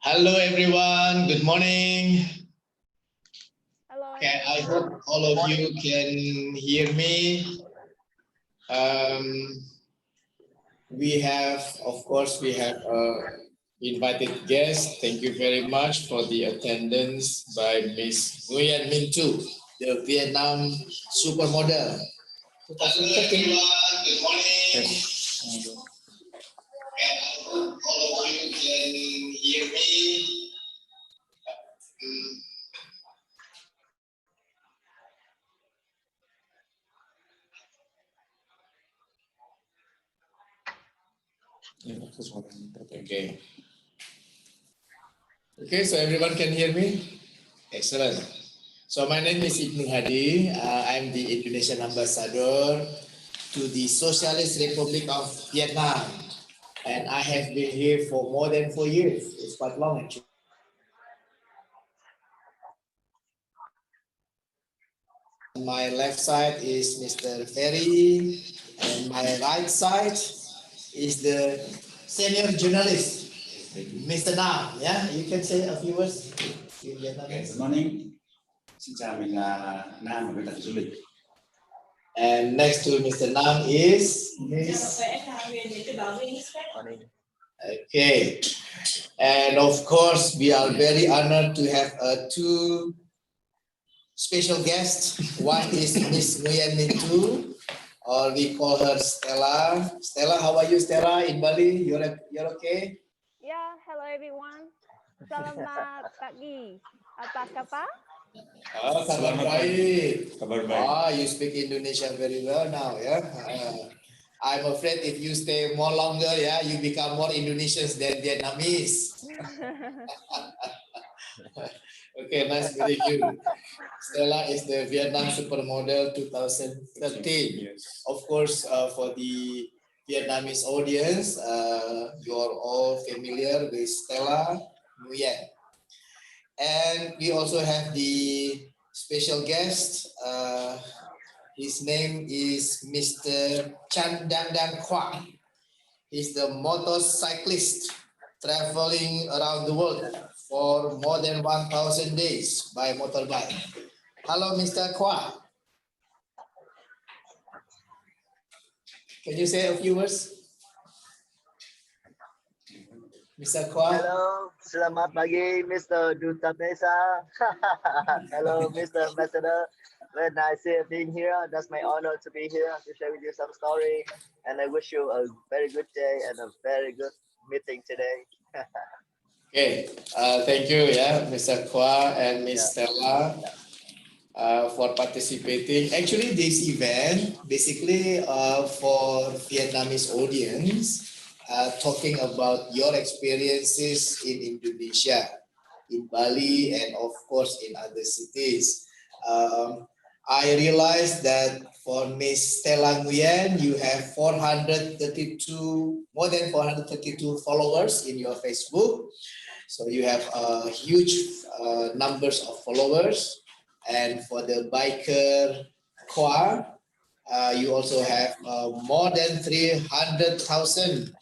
Hello everyone, good morning. Hello. Okay, I hope all of you can hear me. We have, of course, invited guests. Thank you very much for the attendance by Miss Nguyen too, the Vietnam Supermodel. Hello everyone, good morning. And I hope all of you can hear me. Okay. Okay, so everyone can hear me? Excellent. So my name is Ibnu Hadi. I'm the Indonesian Ambassador to the Socialist Republic of Vietnam. And I have been here for more than 4 years. It's quite long actually. My left side is Mr. Ferry, and my right side is the senior journalist, Mr. Nam. Yeah, you can say a few words in Vietnamese. Good morning. Xin chào, mình là Nam, một biên tập du lịch. And next to Mr. Nam is Miss. Okay. And of course, we are very honored to have two special guests. One is Miss Nguyen too, or we call her Stella. Stella, how are you, Stella, in Bali? You're okay? Yeah, hello everyone. Selamat pagi. Apa kabar? Kabar baik. Kabar baik. You speak Indonesian very well now, yeah. I'm afraid if you stay more longer, yeah, you become more Indonesians than Vietnamese. Okay, nice meeting you. Stella is the Vietnam Supermodel 2013. Yes. Of course, for the Vietnamese audience, you're all familiar with Stella Nguyen. And we also have the special guest. His name is Mr. Chan Dang Dang Kwa. He's the motorcyclist traveling around the world for more than 1,000 days by motorbike. Hello, Mr. Kwa. Can you say a few words? Mr. Kwa. Hello, selamat pagi, Mr. Duta Pesa. Hello, Mr. Ambassador. Very nice being here. That's my honor to be here to share with you some story. And I wish you a very good day and a very good meeting today. Okay, thank you, Mr. Kwa and Miss Stella, for participating. Actually, this event basically for Vietnamese audience, talking about your experiences in Indonesia, in Bali, and of course in other cities. I realized that for Miss Stella Nguyen, you have more than 432 followers in your Facebook. So you have huge numbers of followers. And for the biker Kwa, you also have more than 300,000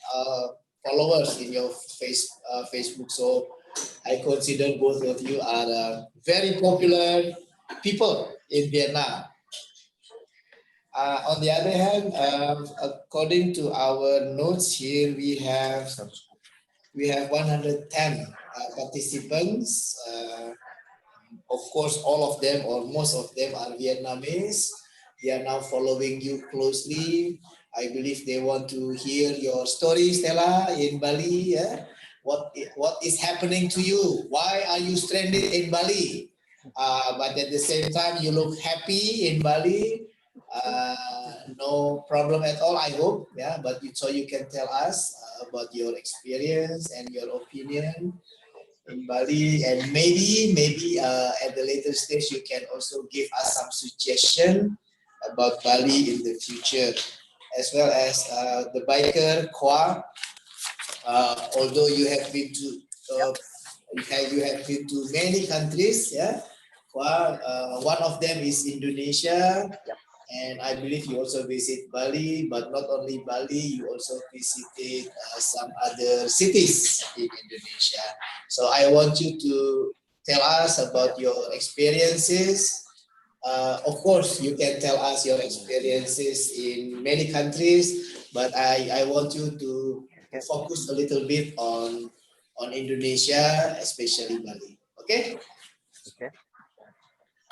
followers in your Facebook. So I consider both of you are very popular people in Vietnam. On the other hand, according to our notes here, we have 110 participants. Of course, all of them or most of them are Vietnamese. They are now following you closely. I believe they want to hear your story, Stella, in Bali. Yeah? What is happening to you? Why are you stranded in Bali? But at the same time, you look happy in Bali. No problem at all, I hope. Yeah, but so you can tell us about your experience and your opinion in Bali, and maybe at the later stage you can also give us some suggestion about Bali in the future, as well as the biker Kwa. Although you have been to many countries, yeah. Kwa, one of them is Indonesia. Yep. And I believe you also visit Bali, but not only Bali, you also visited some other cities in Indonesia. So I want you to tell us about your experiences. Of course, you can tell us your experiences in many countries, but I want you to focus a little bit on Indonesia, especially Bali. Okay? Okay.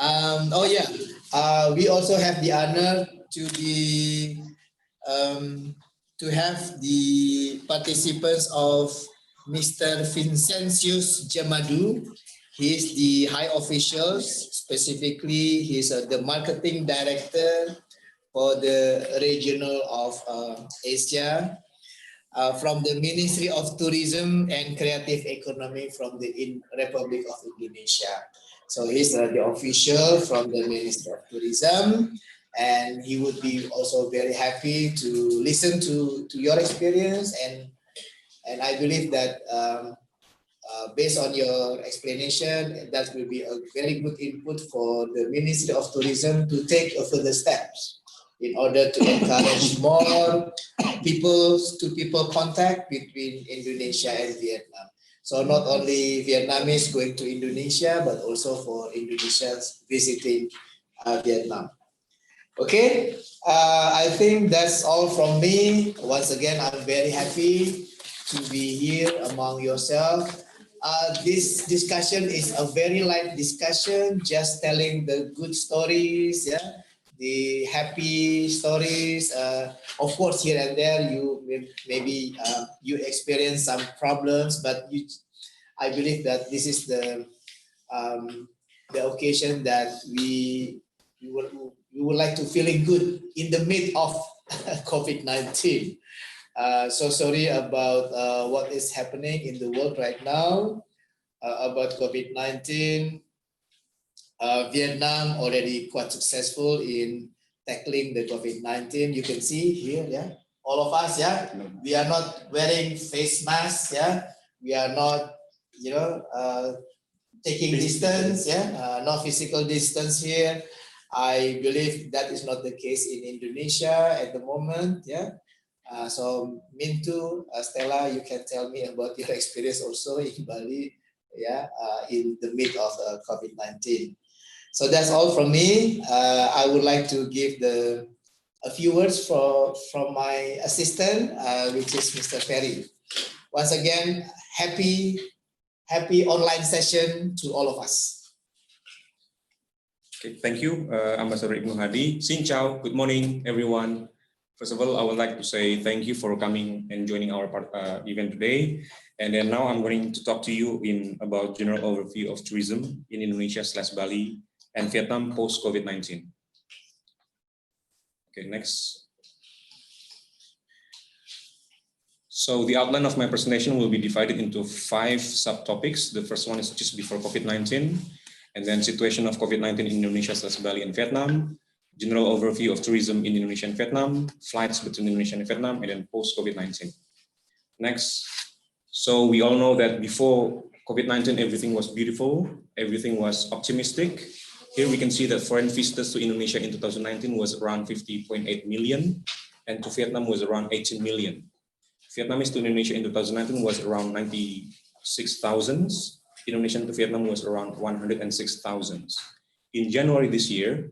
Oh yeah, we also have the honor to have the participants of Mr. Vinsensius Jemadu. He is the high official, specifically he's the marketing director for the regional of Asia from the Ministry of Tourism and Creative Economy from the Republic of Indonesia. So he's the official from the Ministry of Tourism, and he would be also very happy to listen to your experience, and I believe that based on your explanation, that will be a very good input for the Ministry of Tourism to take further steps in order to encourage more people contact between Indonesia and Vietnam. So not only Vietnamese going to Indonesia, but also for Indonesians visiting Vietnam. Okay, I think that's all from me. Once again, I'm very happy to be here among yourself. This discussion is a very light discussion, just telling the good stories, yeah, the happy stories. Of course, here and there, you maybe you experience some problems, but I believe that this is the occasion that we would like to feeling good in the mid of COVID-19. So sorry about what is happening in the world right now about COVID-19. Vietnam already quite successful in tackling the COVID-19. You can see here, yeah, all of us, yeah, we are not wearing face masks, yeah, we are not, taking distance, yeah, no physical distance here. I believe that is not the case in Indonesia at the moment, yeah. So Mintu, Stella, you can tell me about your experience also in Bali, yeah, in the mid of COVID-19. So that's all from me. I would like to give a few words from my assistant, which is Mr. Ferry. Once again, happy online session to all of us. Okay, thank you, Ambassador Ibnu Hadi. Xin chào, good morning, everyone. First of all, I would like to say thank you for coming and joining our event today. And then now I'm going to talk to you about general overview of tourism in Indonesia/Bali and Vietnam post-COVID-19. Okay, next. So the outline of my presentation will be divided into 5 subtopics. The first one is just before COVID-19, and then situation of COVID-19 in Indonesia/Bali and Vietnam, general overview of tourism in Indonesia and Vietnam, flights between Indonesia and Vietnam, and then post-COVID-19. Next. So we all know that before COVID-19, everything was beautiful, everything was optimistic. Here we can see that foreign visitors to Indonesia in 2019 was around 50.8 million, and to Vietnam was around 18 million. Vietnamese to Indonesia in 2019 was around 96,000. Indonesian to Vietnam was around 106,000. In January this year,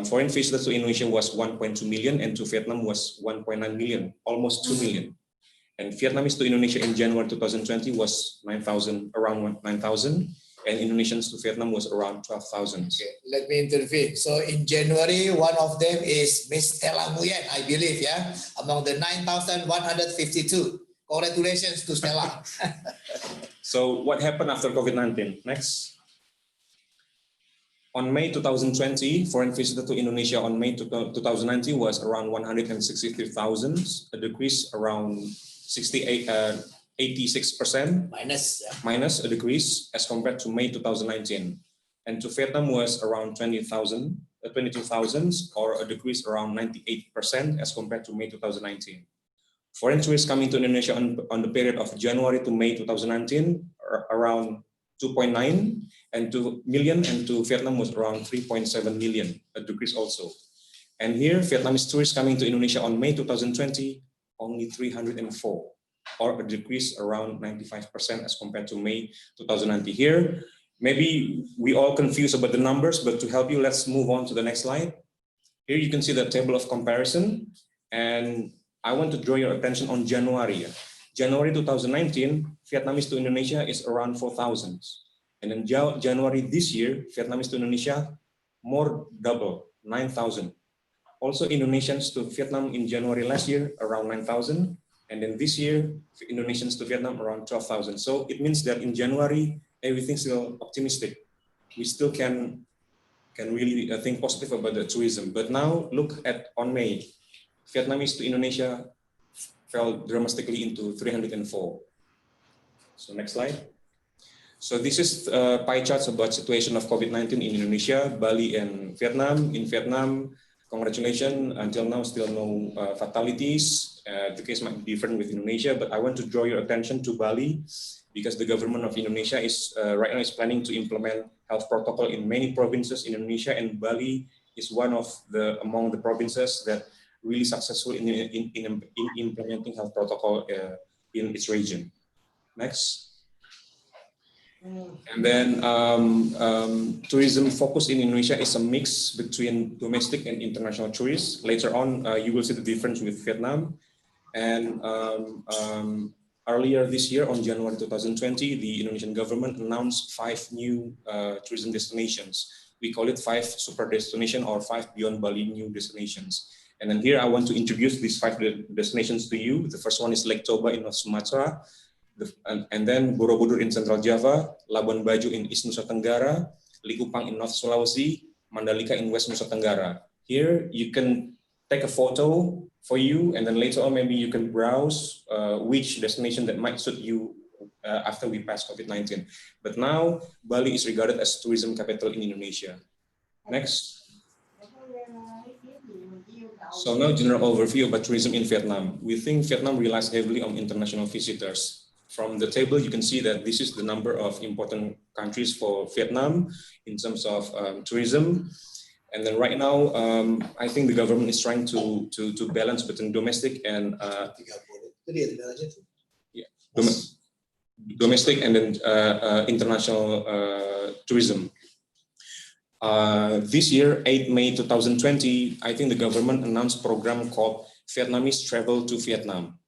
foreign visitors to Indonesia was 1.2 million, and to Vietnam was 1.9 million, almost 2 million. And Vietnamese to Indonesia in January 2020 was around 9,000, and Indonesians to Vietnam was around 12,000. Okay, let me intervene. So in January, one of them is Miss Stella Nguyen, I believe, yeah, among the 9,152. Congratulations to Stella. So what happened after COVID-19? Next. On May 2020, foreign visitors to Indonesia on May 2019 was around 163,000, a decrease around 86%. Minus a decrease as compared to May 2019. And to Vietnam was around 22,000, or a decrease around 98% as compared to May 2019. Foreign tourists coming to Indonesia on the period of January to May 2019 are around 2.9 and 2 million, and to Vietnam was around 3.7 million, a decrease also. And here, Vietnamese tourists coming to Indonesia on May 2020, only 304, or a decrease around 95% as compared to May 2019. Here, maybe we all confused about the numbers, but to help you, let's move on to the next slide. Here you can see the table of comparison, and I want to draw your attention on January. January 2019, Vietnamese to Indonesia is around 4,000. And in January this year, Vietnamese to Indonesia, more double, 9,000. Also Indonesians to Vietnam in January last year, around 9,000. And then this year, Indonesians to Vietnam, around 12,000. So it means that in January, everything's still optimistic. We still can really think positive about the tourism. But now look at on May, Vietnamese to Indonesia fell dramatically into 304. So next slide. So this is pie charts about situation of COVID-19 in Indonesia, Bali, and Vietnam. In Vietnam, congratulations, until now still no fatalities. The case might be different with Indonesia, but I want to draw your attention to Bali because the government of Indonesia is right now is planning to implement health protocol in many provinces in Indonesia, and Bali is one of among the provinces that really successful in implementing health protocol in its region. Next. And then tourism focus in Indonesia is a mix between domestic and international tourists. Later on, you will see the difference with Vietnam. And earlier this year, on January 2020, the Indonesian government announced 5 new tourism destinations. We call it 5 super destination or 5 beyond Bali new destinations. And then here I want to introduce these 5 destinations to you. The first one is Lake Toba in North Sumatra, and then Borobudur in Central Java, Labuan Bajo in East Nusa Tenggara, Likupang in North Sulawesi, Mandalika in West Nusa Tenggara. Here you can take a photo for you, and then later on maybe you can browse which destination that might suit you after we pass COVID-19. But now Bali is regarded as tourism capital in Indonesia. Next. So now general overview about tourism in Vietnam. We think Vietnam relies heavily on international visitors. From the table, you can see that this is the number of important countries for Vietnam in terms of tourism. And then right now, I think the government is trying to balance between domestic and domestic and then international tourism. This year, 8 May 2020, I think the government announced a program called Vietnamese Travel to Vietnam.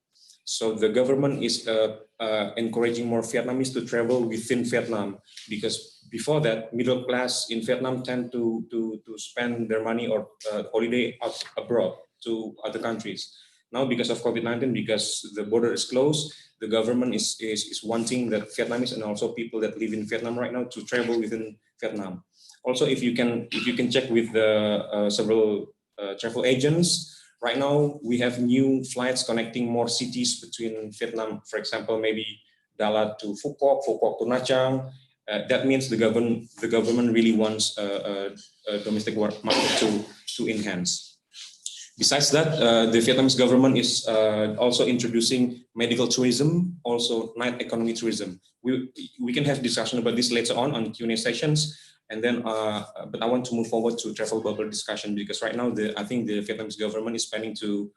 So the government is encouraging more Vietnamese to travel within Vietnam, because before that, middle class in Vietnam tend to spend their money or holiday out abroad to other countries. Now, because of COVID-19, because the border is closed, the government is wanting that Vietnamese and also people that live in Vietnam right now to travel within Vietnam. Also, if you can check with the several travel agents, right now we have new flights connecting more cities between Vietnam. For example, maybe Dalat to Phu Quoc, Phu Quoc to Nha Trang. That means the government really wants a domestic market to enhance. Besides that, the Vietnamese government is also introducing medical tourism, also night economy tourism. We can have discussion about this later on Q&A sessions. And then, but I want to move forward to travel bubble discussion, because right now I think the Vietnamese government is planning to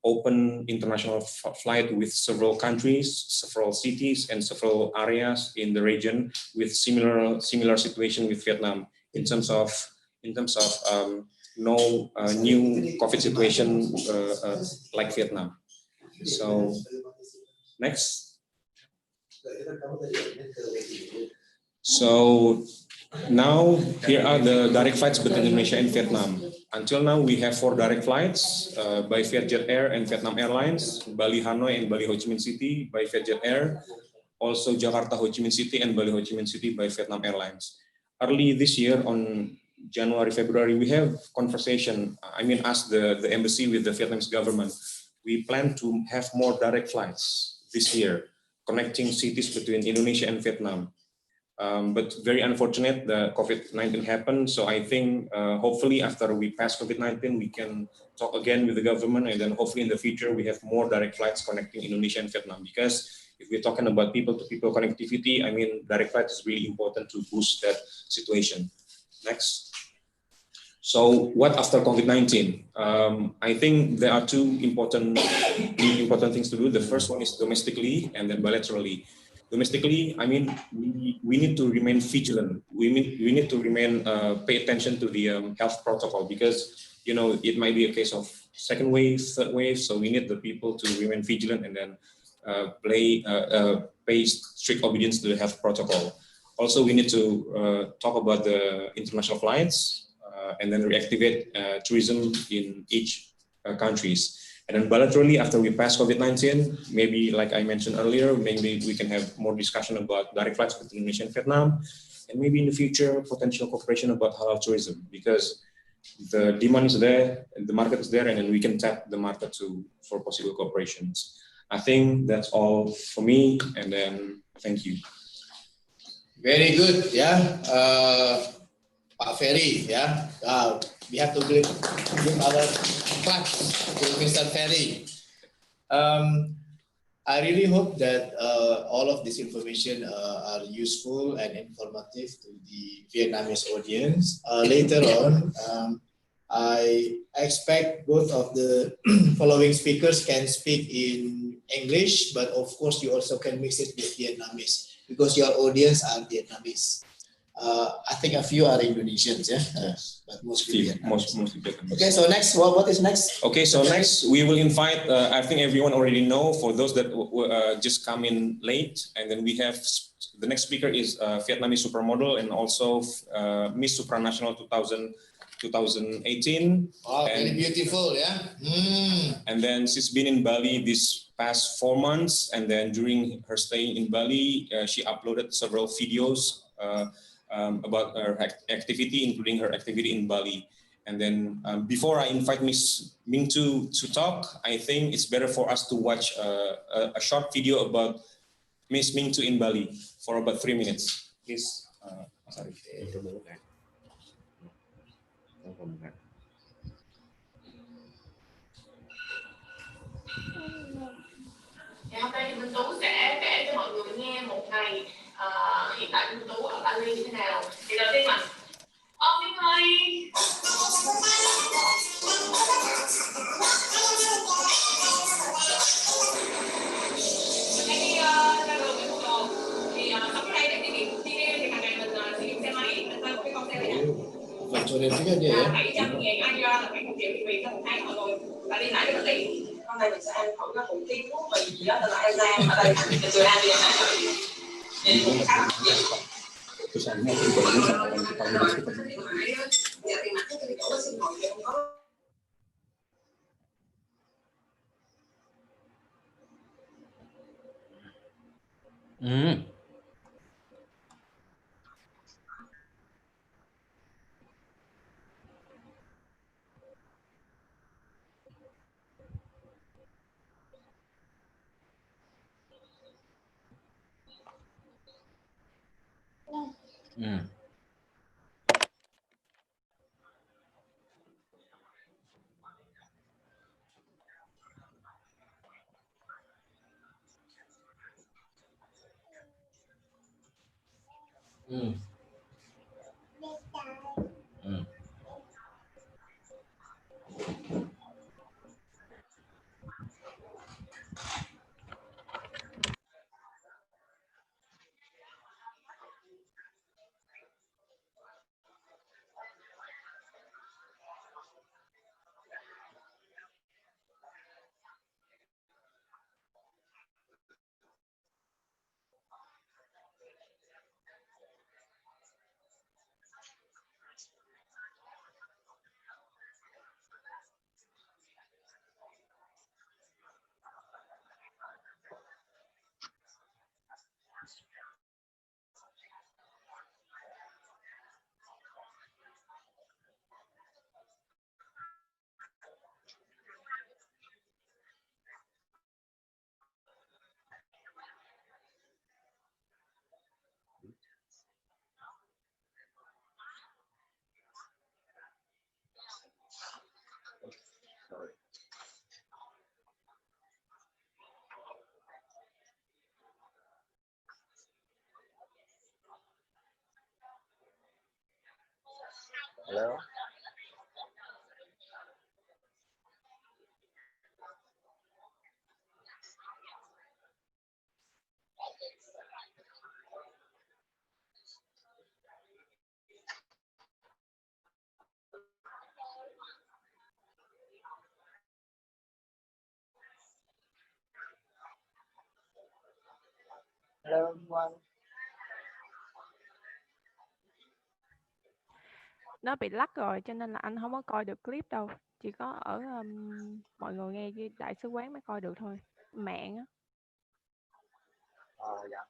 open international flight with several countries, several cities, and several areas in the region with similar situation with Vietnam in terms of no new COVID situation like Vietnam. So next. So now here are the direct flights between Indonesia and Vietnam. Until now we have 4 direct flights by Vietjet Air and Vietnam Airlines, Bali Hanoi and Bali Ho Chi Minh City by Vietjet Air, also Jakarta Ho Chi Minh City and Bali Ho Chi Minh City by Vietnam Airlines. Early this year on January, February, we have conversation, ask the embassy with the Vietnamese government. We plan to have more direct flights this year, connecting cities between Indonesia and Vietnam. But very unfortunate, the COVID-19 happened. So I think hopefully after we pass COVID-19, we can talk again with the government, and then hopefully in the future we have more direct flights connecting Indonesia and Vietnam. Because if we're talking about people-to-people connectivity, direct flights is really important to boost that situation. Next. So what after COVID-19? I think there are two important things to do. The first one is domestically and then bilaterally. Domestically, I mean, we need to remain vigilant. We need to remain pay attention to the health protocol, because it might be a case of second wave, third wave. So we need the people to remain vigilant and then pay strict obedience to the health protocol. Also, we need to talk about the international flights and then reactivate tourism in each countries. And then bilaterally, after we pass COVID-19, maybe like I mentioned earlier, maybe we can have more discussion about direct flights between Indonesia and Vietnam, and maybe in the future, potential cooperation about halal tourism, because the demand is there, the market is there, and then we can tap the market for possible cooperations. I think that's all for me, and then thank you. Very good, yeah. Pak Ferry, yeah. We have to give our clap to Mr. Ferry. I really hope that all of this information are useful and informative to the Vietnamese audience. Later on, I expect both of the following speakers can speak in English, but of course you also can mix it with Vietnamese, because your audience are Vietnamese. I think a few are Indonesians, yeah, but mostly Vietnamese. Okay, so next, what is next? Okay, so next we will invite, I think everyone already know, for those that just come in late, and then we have, the next speaker is Vietnamese Supermodel and also Miss Supranational 2018. Oh, very beautiful, yeah. And then she's been in Bali this past 4 months, and then during her stay in Bali, she uploaded several videos about her activity, including her activity in Bali. And then before I invite Miss Minh to talk, I think it's better for us to watch a short video about Miss Minh in Bali for about 3 minutes. Please, sorry. Hôm nay thì Minh Tú sẽ kể cho mọi người nghe một ngày hiện tại Minh Tú ở Bali như thế nào. Thì đầu tiên là Minh ơi. Mình hay đi ra đường với một đồ. Thì trong cái đây để đi thì hàng ngày mình sử dụng xe máy, mình thuê một cái con xe này. Vậy cho nên thứ nhất là 700.000 ADR là phải 1 triệu Việt trong một tháng mọi người. Và đi lại rất là tiện. Hôm nay mình sẽ ăn thử cái hủ tiếu của mình gì đó tên là ASEAN, ở đây mình từ ASEAN thì cũng khá là hấp dẫn. Hello. Hello everyone. Nó bị lắc rồi cho nên là anh không có coi được clip đâu. Chỉ có ở mọi người nghe với đại sứ quán mới coi được thôi. Mạng á. Yeah.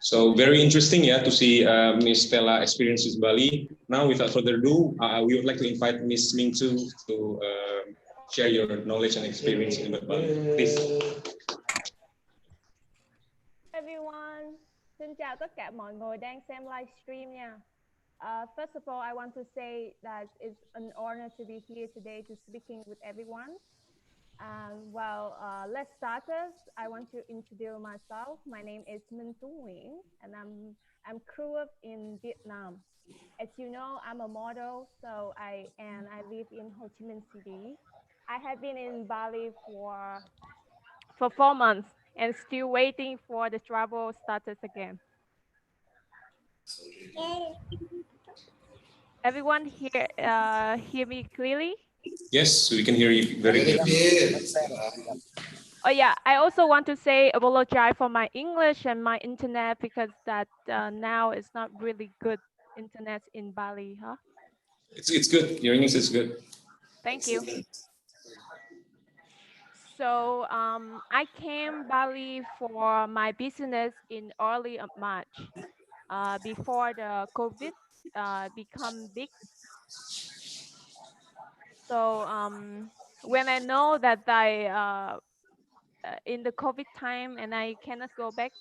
So very interesting, yeah, to see Miss Stella experiences Bali. Now, without further ado, we would like to invite Miss Minh to share your knowledge and experience in Bali. Please. Everyone, xin chào tất cả mọi người đang xem livestream nha. First of all, I want to say that it's an honor to be here today to speaking with everyone. Let's start this. I want to introduce myself. My name is Nguyen, and I'm grew up in Vietnam. As you know, I'm a model, so I live in Ho Chi Minh City. I have been in Bali for 4 months and still waiting for the travel status again. Everyone hear me clearly? Yes, we can hear you very clearly. Oh yeah, I also want to say apologize for my English and my internet because that now it's not really good internet in Bali, huh? It's good. Your English is good. Thank you. So I came Bali for my business in early March, before the COVID become big. So when I know that I in the COVID time and I cannot go back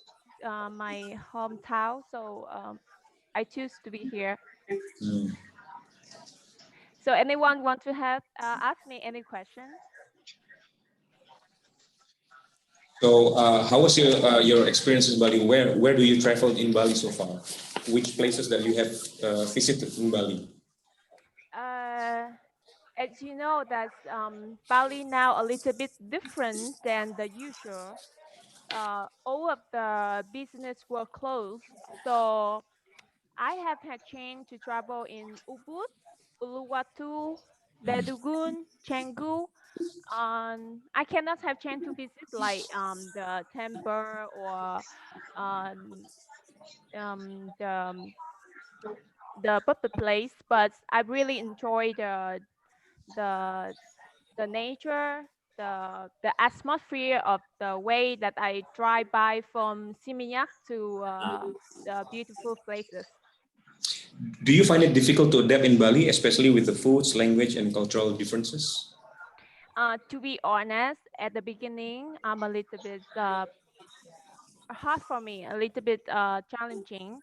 my hometown, so I choose to be here. So anyone want to have ask me any questions? So how was your experience in Bali? Where do you travel in Bali so far? Which places that you have visited in Bali? As you know, that Bali now a little bit different than the usual. All of the business were closed, so I have had chance to travel in Ubud, Uluwatu, Bedugun, Canggu. I cannot have chance to visit like the temple or the public place, but I really enjoy the nature, the atmosphere of the way that I drive by from Seminyak to the beautiful places. Do you find it difficult to adapt in Bali, especially with the foods, language, and cultural differences? To be honest, at the beginning, I'm a little bit hard for me, a little bit challenging.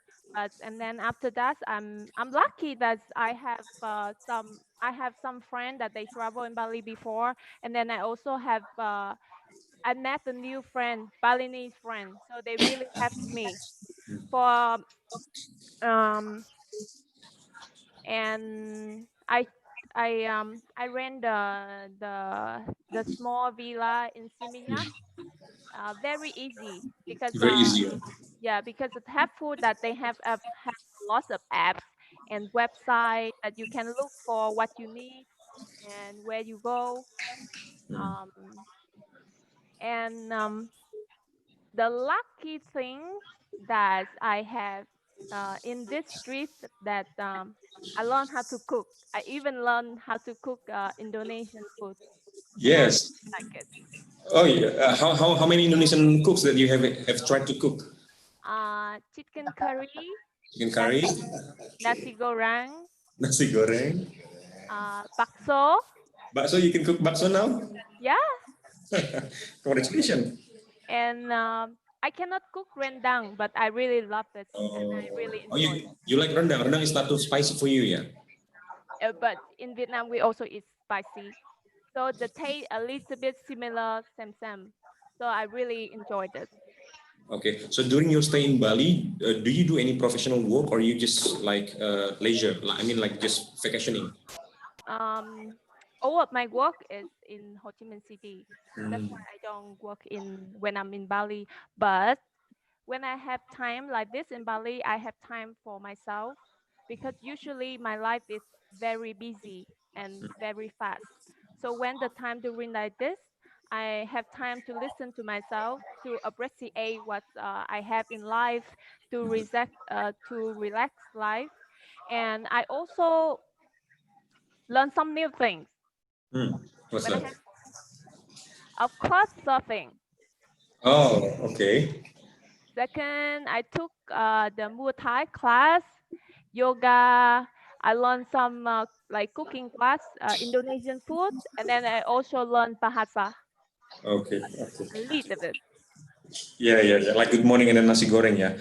And then after that, I'm lucky that I have some friends that they travel in Bali before, and then I also have I met a new friend, Balinese friend, so they really helped me for and I rent the small villa in Seminyak. Very easy because Very easy. yeah, because it's helpful that they have lots of apps and website that you can look for what you need and where you go. The lucky thing that I have in this trip that I learned how to cook. I even learned how to cook Indonesian food. Yes. And I like it. Oh, yeah. How many Indonesian cooks that you have tried to cook? Chicken curry. Chicken curry. Nasi goreng. Nasi goreng. Bakso. Bakso, you can cook bakso now? Yeah. Congratulations. And I cannot cook rendang, but I really love it. And I really enjoy it. You like rendang? Rendang is not too spicy for you, yeah? But in Vietnam, we also eat spicy. So the taste a little bit similar, same. So I really enjoyed it. Okay, so during your stay in Bali, do you do any professional work or you just like leisure? I mean, like just vacationing? all of my work is in Ho Chi Minh City. That's why I don't work when I'm in Bali. But when I have time like this in Bali, I have time for myself because usually my life is very busy and very fast. So when the time during like this, I have time to listen to myself, to appreciate what I have in life, to relax life, and I also learn some new things. What's When I that? have, of course, surfing. Oh, okay. Second, I took the Muay Thai class, yoga. I learned some like cooking class, Indonesian food, and then I also learned bahasa Okay. Okay. a little bit. Yeah. Like good morning and then nasi goreng, yeah.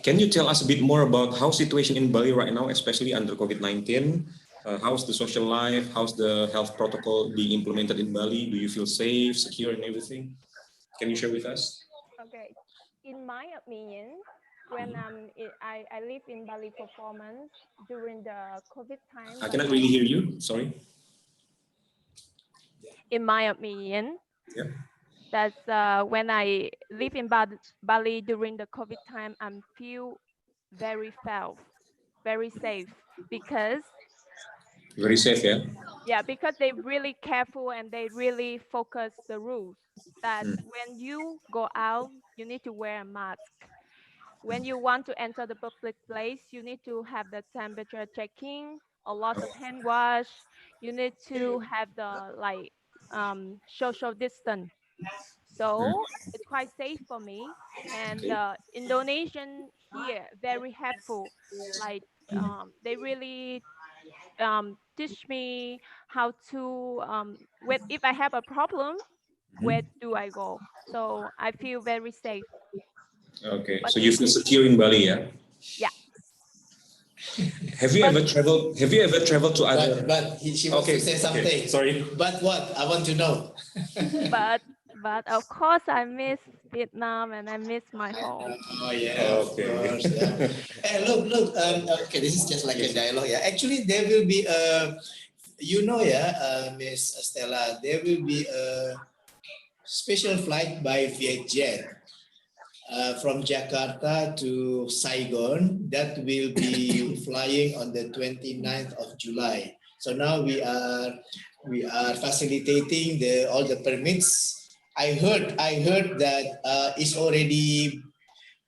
Can you tell us a bit more about how situation in Bali right now, especially under COVID-19? How's the social life? How's the health protocol being implemented in Bali? Do you feel safe, secure, and everything? Can you share with us? Okay, in my opinion, when I live in Bali for 4 months during the COVID time, I but cannot really hear you. Sorry. in my opinion, Yeah. that's when I live in Bali during the COVID time, I feel very safe because Very safe, yeah. because they really careful and they really focus the rules that when you go out, you need to wear a mask. When you want to enter the public place, you need to have the temperature checking, a lot of hand wash. You need to have the social distance. So it's quite safe for me. And the Indonesian here very helpful. Like they really teach me how to if I have a problem, where do I go? So I feel very safe. Okay. But So you feel secure in Bali, yeah? yeah. Have you ever traveled? Have you ever traveled to other? But she wants to say something. Okay. Sorry. But what? I want to know. But of course I miss Vietnam and I miss my home. Oh yeah, of Okay. course. Yeah. Hey, look. Okay, this is just like a dialogue. Yeah. Actually, there will be a, Miss Stella. There will be a special flight by Vietjet from Jakarta to Saigon that will be flying on the 29th of July. So now we are facilitating all the permits. I heard that it's already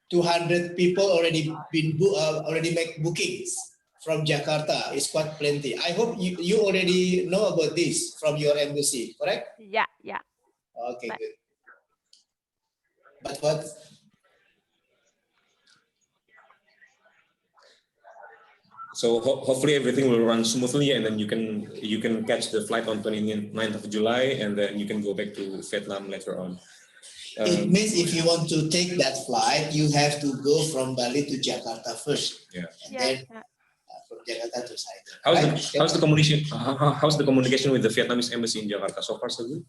200 people already make bookings from Jakarta. It's quite plenty. I hope you already know about this from your embassy, correct? Yeah. Okay, Right. good. But what? So hopefully everything will run smoothly, and then you can catch the flight on 29th of July, and then you can go back to Vietnam later on. It means if you want to take that flight, you have to go from Bali to Jakarta first. Yeah. And then from Jakarta to Saigon. How's the communication with the Vietnamese embassy in Jakarta? So far, so good.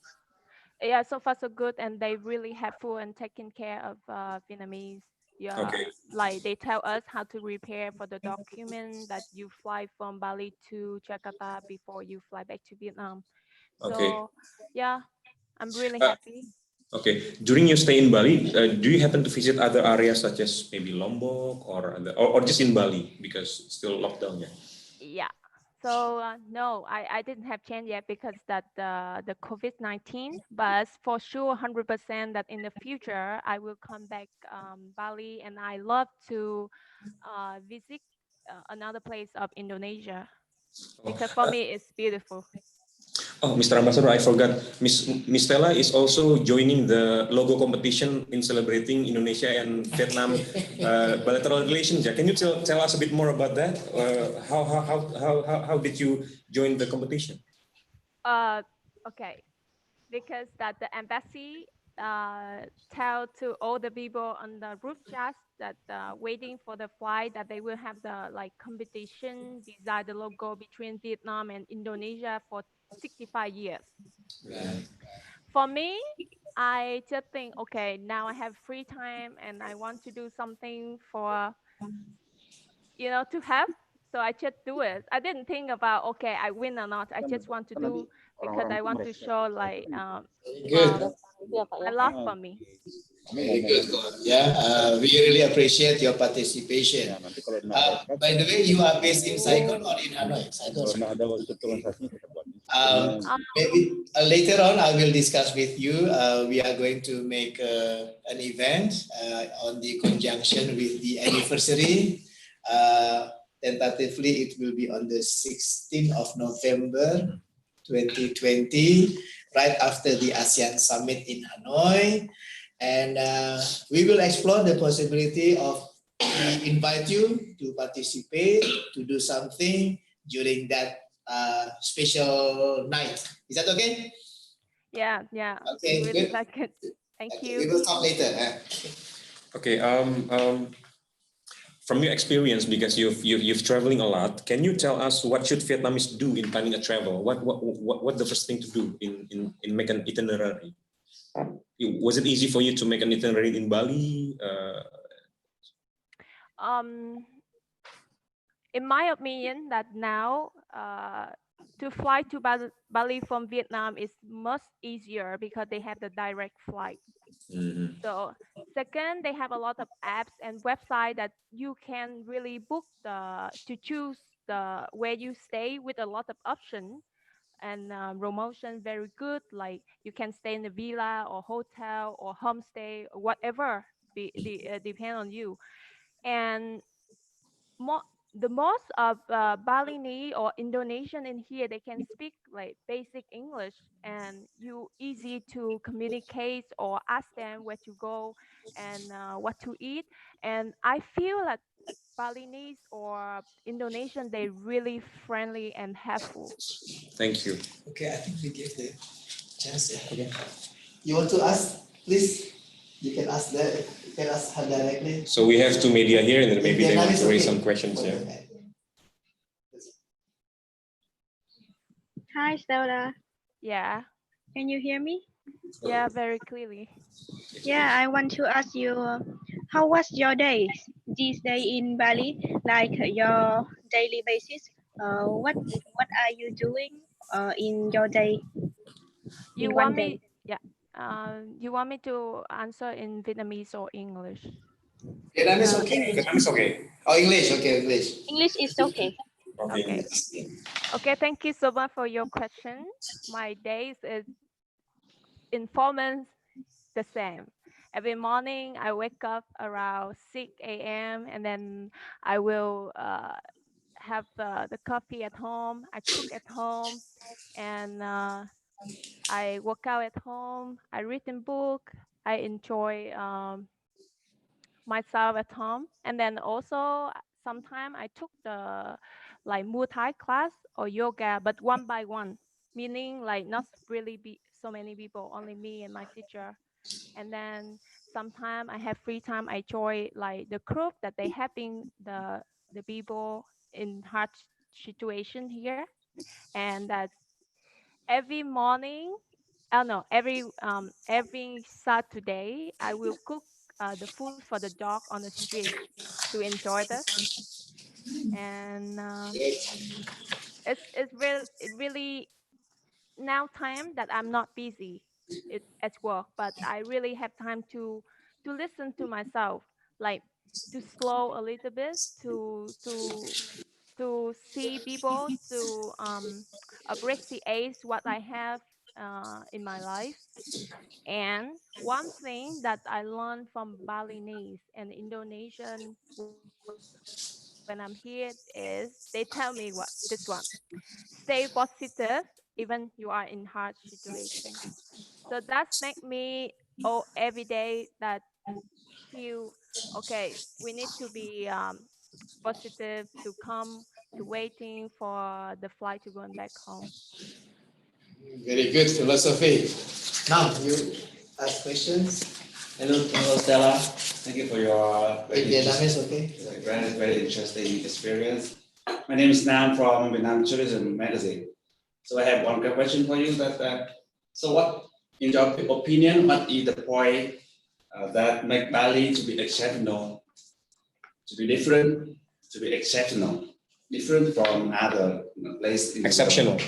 Yeah, so far so good, and they really helpful and taking care of Vietnamese. Yeah, Okay. like they tell us how to prepare for the document that you fly from Bali to Jakarta before you fly back to Vietnam. Okay. So yeah, I'm really happy. Okay. During your stay in Bali, do you happen to visit other areas such as maybe Lombok or just in Bali because it's still lockdown? Yeah. So no, I didn't have chance yet because that the COVID-19. But for sure, 100% that in the future I will come back Bali, and I love to visit another place of Indonesia because for me it's beautiful. Oh, Mr. Ambassador, I forgot. Miss Stella is also joining the logo competition in celebrating Indonesia and Vietnam bilateral relations. Yeah. Can you tell us a bit more about that? How did you join the competition? Okay, because that the embassy tell to all the people on the group chat that waiting for the flight that they will have the competition design the logo between Vietnam and Indonesia for 65 years. For me, I just think, okay, now I have free time and I want to do something for, to have. So I just do it. I didn't think about, okay, I win or not. I just want to do because I want to show like Good. my love for me. Very good. Yeah, we really appreciate your participation. By the way, you are based in Saigon or in Hanoi? Saigon. Maybe later on I will discuss with you. We are going to make an event on the conjunction with the anniversary. Tentatively, it will be on the 16th of November 2020, right after the ASEAN Summit in Hanoi. And we will explore the possibility of we invite you to participate, to do something during that special night. Is that okay? Yeah. Okay, really good. like it. Thank you. We will talk later. Okay. From your experience, because you've traveling a lot, can you tell us what should Vietnamese do in planning a travel? What the first thing to do in make an itinerary? Was it easy for you to make an itinerary in Bali? In my opinion, that now to fly to Bali from Vietnam is much easier because they have the direct flight. Mm-hmm. So second, they have a lot of apps and website that you can really book to choose the where you stay with a lot of options and promotion very good. Like you can stay in a villa or hotel or homestay or whatever. Depend on you. And the most of Balinese or Indonesian in here, they can speak like basic English, and you easy to communicate or ask them where to go and what to eat. And I feel that Balinese or Indonesian, they really friendly and helpful. Thank you. Okay, I think we give the chance. Yeah. Okay. You want to ask, please? You can ask that. You can ask her directly. So we have two media here, and then maybe they want to raise okay. some questions. Yeah. Hi, Stella. Yeah. Can you hear me? Yeah, very clearly. Yeah, I want to ask you, how was your day this day in Bali? Like your daily basis. What are you doing in your day? You in want one day? me? Yeah. You want me to answer in Vietnamese or English? Vietnamese okay. English. Vietnamese okay. Oh, English. Okay, English. English is okay. Okay. Okay, thank you so much for your question. My days is in 4 months the same. Every morning I wake up around 6 a.m. and then I will have the coffee at home. I cook at home, and I work out at home. I read a book. I enjoy myself at home, and then also sometimes I took the like Muay Thai class or yoga, but one by one, meaning like not really be so many people, only me and my teacher. And then sometimes I have free time. I join like the group that they helping the people in hard situation here, and that every morning. Oh no, every Saturday I will cook the food for the dog on the street to enjoy this. And it really now time that I'm not busy at work, but I really have time to listen to myself, like to slow a little bit, to see people, to appreciate what I have in my life. And one thing that I learned from Balinese and Indonesian when I'm here is they tell me this one: stay positive even you are in hard situation. So that's make me every day that feel okay. We need to be positive to come to waiting for the flight to going back home. Very good philosophy. Now you ask questions. Hello, Stella. Thank you for your Vietnamese, okay? very interesting experience. My name is Nam from Vietnam Tourism Magazine. So I have one quick question for you. So what, in your opinion, what is the point that make Bali to be exceptional, to be different, to be exceptional? different from other places in the Exceptional. world?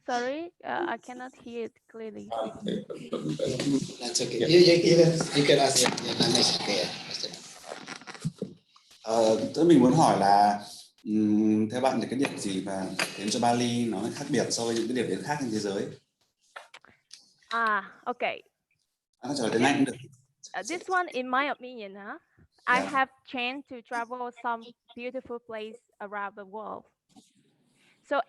Sorry, I cannot hear it clearly. That's okay. Yeah. You can ask Vietnamese. Okay. Tôi mình muốn hỏi là theo bạn thì cái điểm gì mà khiến cho Bali nó khác biệt so với những cái điểm đến khác trên thế giới? Okay. Trả lời tiếng Anh cũng được. This one, in my opinion, I have chance to travel some beautiful place around the world. So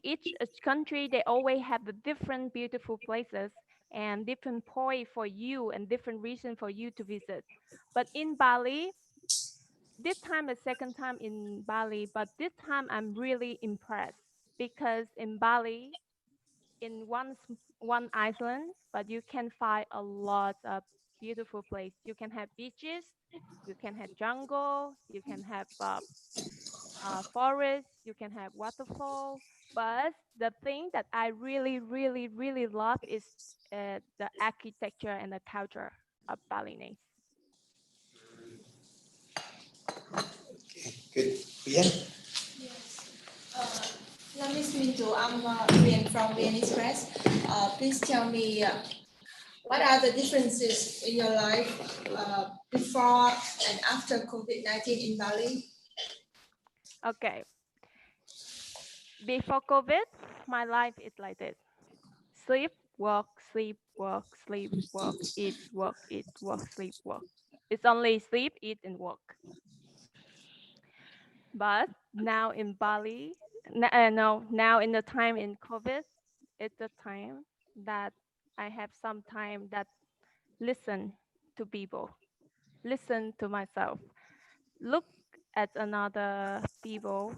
each country, they always have the different beautiful places and different point for you and different reason for you to visit. But in Bali, this time is second time in Bali, but this time I'm really impressed because in Bali, in one island, but you can find a lot of beautiful place. You can have beaches, you can have jungle, you can have forest, you can have waterfall. But the thing that I really, really, really love is the architecture and the culture of Balinese. Okay, good. Yeah. Yes. Nice to meet you. I'm Nguyen from Vietnamese Press. Please tell me what are the differences in your life before and after COVID-19 in Bali? Okay. Before COVID, my life is like this. Sleep, work, sleep, work, sleep, work, eat, work, sleep, work. It's only sleep, eat, and work. But now in Bali, now in the time in COVID, it's the time that I have some time that listen to people, listen to myself, look at another people,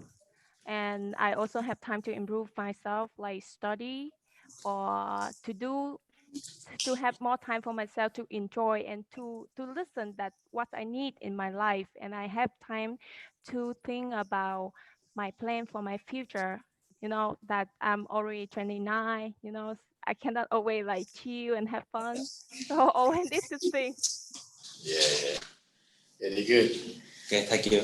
and I also have time to improve myself, like study or to have more time for myself to enjoy and to listen that what I need in my life. And I have time to think about my plan for my future, that I'm already 29, I cannot always like chill and have fun. So always need to think. Yeah. Very good. Okay, thank you.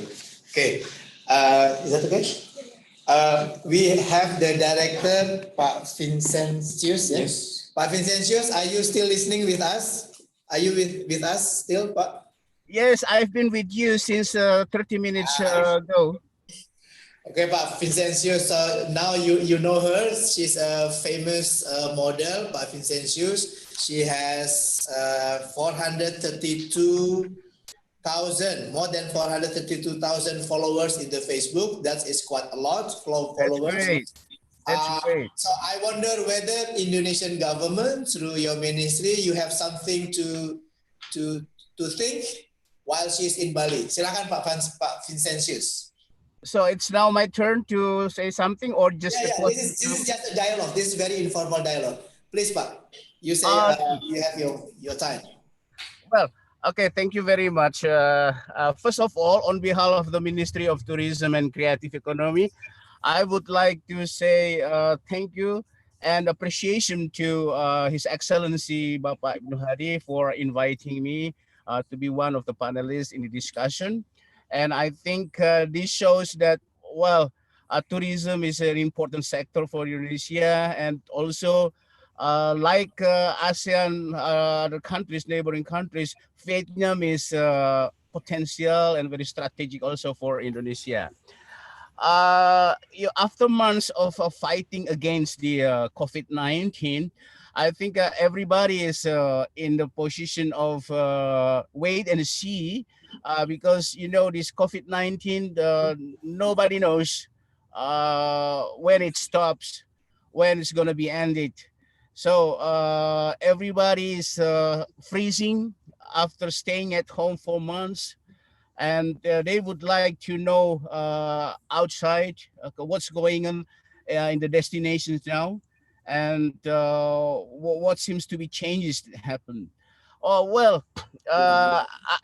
Okay. Is that okay? We have the director, Pak Vinsensius. Yes. Pak Vinsensius, are you still listening with us? Are you with us still, Pak? Yes, I've been with you since 30 minutes ago. Okay, Pak Vinsensius, now you know her. She's a famous model, Pak Vinsensius. She has 432,000, more than 432,000 followers in the Facebook. That is quite a lot of followers. That's great. That's great. So I wonder whether Indonesian government, through your ministry, you have something to think while she's in Bali. Silakan Pak Vinsensius. So it's now my turn to say something, or just This is just a dialogue. This is very informal dialogue. Please, Pak, you say you have your time. Well, okay, thank you very much. First of all, on behalf of the Ministry of Tourism and Creative Economy, I would like to say thank you and appreciation to His Excellency Bapak Ibnu Hadi for inviting me to be one of the panelists in the discussion. And I think this shows that, well, tourism is an important sector for Indonesia, and also like ASEAN, other countries, neighboring countries, Vietnam is potential and very strategic also for Indonesia. After months of fighting against the COVID-19, I think everybody is in the position of wait and see, because this COVID-19, nobody knows when it stops, when it's going to be ended. So everybody is freezing after staying at home for months. And they would like to know outside what's going on in the destinations now, and what seems to be changes that happen.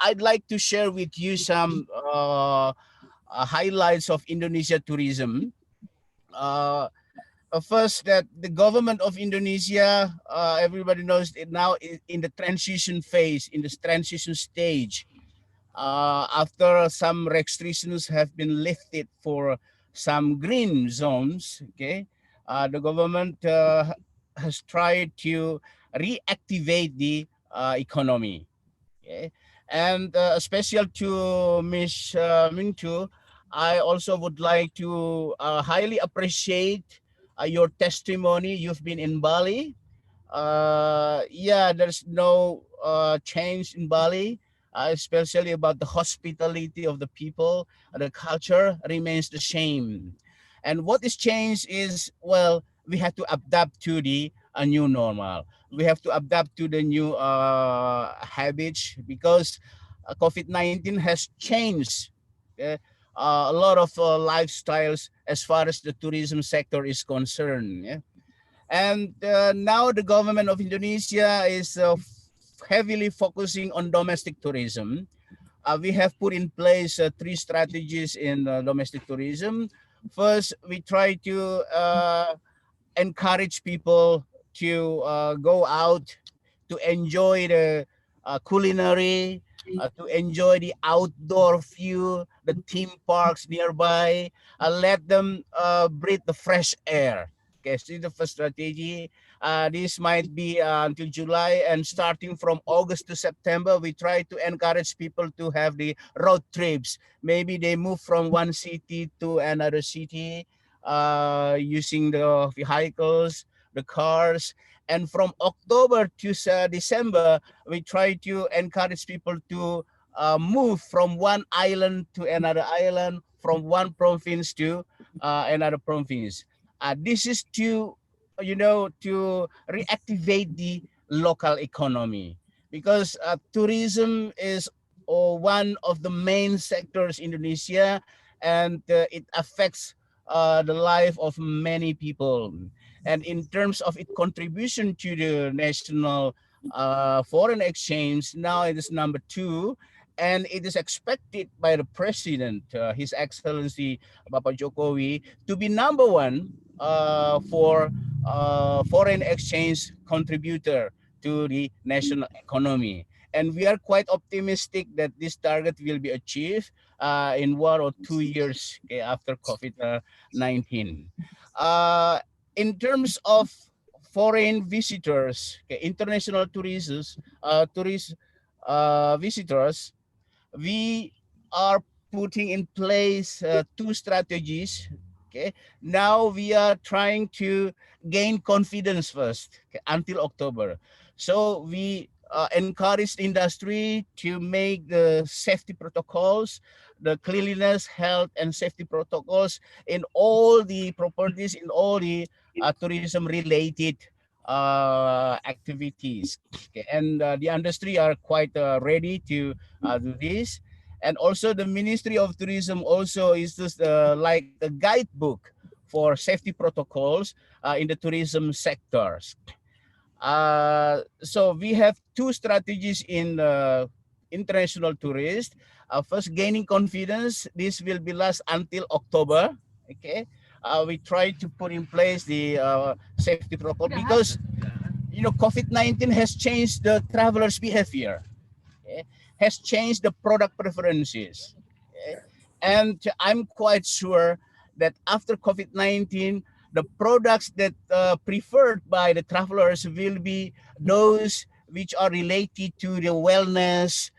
I'd like to share with you some highlights of Indonesia tourism. First, that the government of Indonesia, everybody knows it now is in the transition phase, in this transition stage. after some restrictions have been lifted for some green zones, okay, the government has tried to reactivate the economy. Okay, and special to Ms. Mintu, I also would like to highly appreciate your testimony. You've been in Bali. Yeah, there's no change in Bali, especially about the hospitality of the people. The culture remains the same. And what is changed is, well, we have to adapt to the new normal. We have to adapt to the new habits, because COVID-19 has changed uh, a lot of lifestyles as far as the tourism sector is concerned. Yeah? And now the government of Indonesia is heavily focusing on domestic tourism. We have put in place three strategies in domestic tourism. First, we try to encourage people to go out to enjoy the culinary, to enjoy the outdoor view, the theme parks nearby, let them breathe the fresh air. Okay, so the first strategy. This might be until July, and starting from August to September, we try to encourage people to have the road trips. Maybe they move from one city to another city using the vehicles, the cars. And from October to December, we try to encourage people to move from one island to another island, from one province to another province. This is to, to reactivate the local economy, because tourism is one of the main sectors in Indonesia, and it affects the life of many people. And in terms of its contribution to the national foreign exchange, now it is number 2, and it is expected by the president, His Excellency Bapak Jokowi, to be number 1 for foreign exchange contributor to the national economy. And we are quite optimistic that this target will be achieved in 1 or 2 years, okay, after COVID-19. In terms of foreign visitors, okay, international tourist visitors, we are putting in place 2 strategies. Okay, now we are trying to gain confidence first, okay, until October. So we encourage industry to make the safety protocols, the cleanliness, health, and safety protocols in all the properties, in all the tourism related activities. Okay, and the industry are quite ready to do this. And also the Ministry of Tourism also is just like a guidebook for safety protocols in the tourism sectors. So we have 2 strategies in international tourists. First, gaining confidence. This will be last until October. Okay, we try to put in place the safety protocol, because COVID-19 has changed the travelers' behavior. Okay, has changed the product preferences. Okay? And I'm quite sure that after COVID-19, the products that preferred by the travelers will be those which are related to the wellness,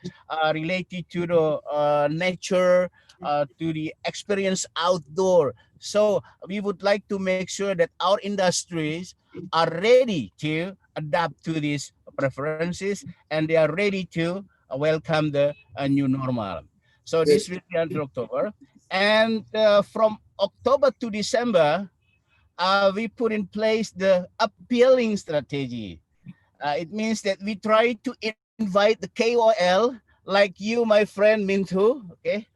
related to the nature, to the experience outdoor. So we would like to make sure that our industries are ready to adapt to these preferences, and they are ready to welcome the new normal. So this will be until October. And from October to December, we put in place the appealing strategy. It means that we try to invite the KOL like you, my friend Mintu. Okay,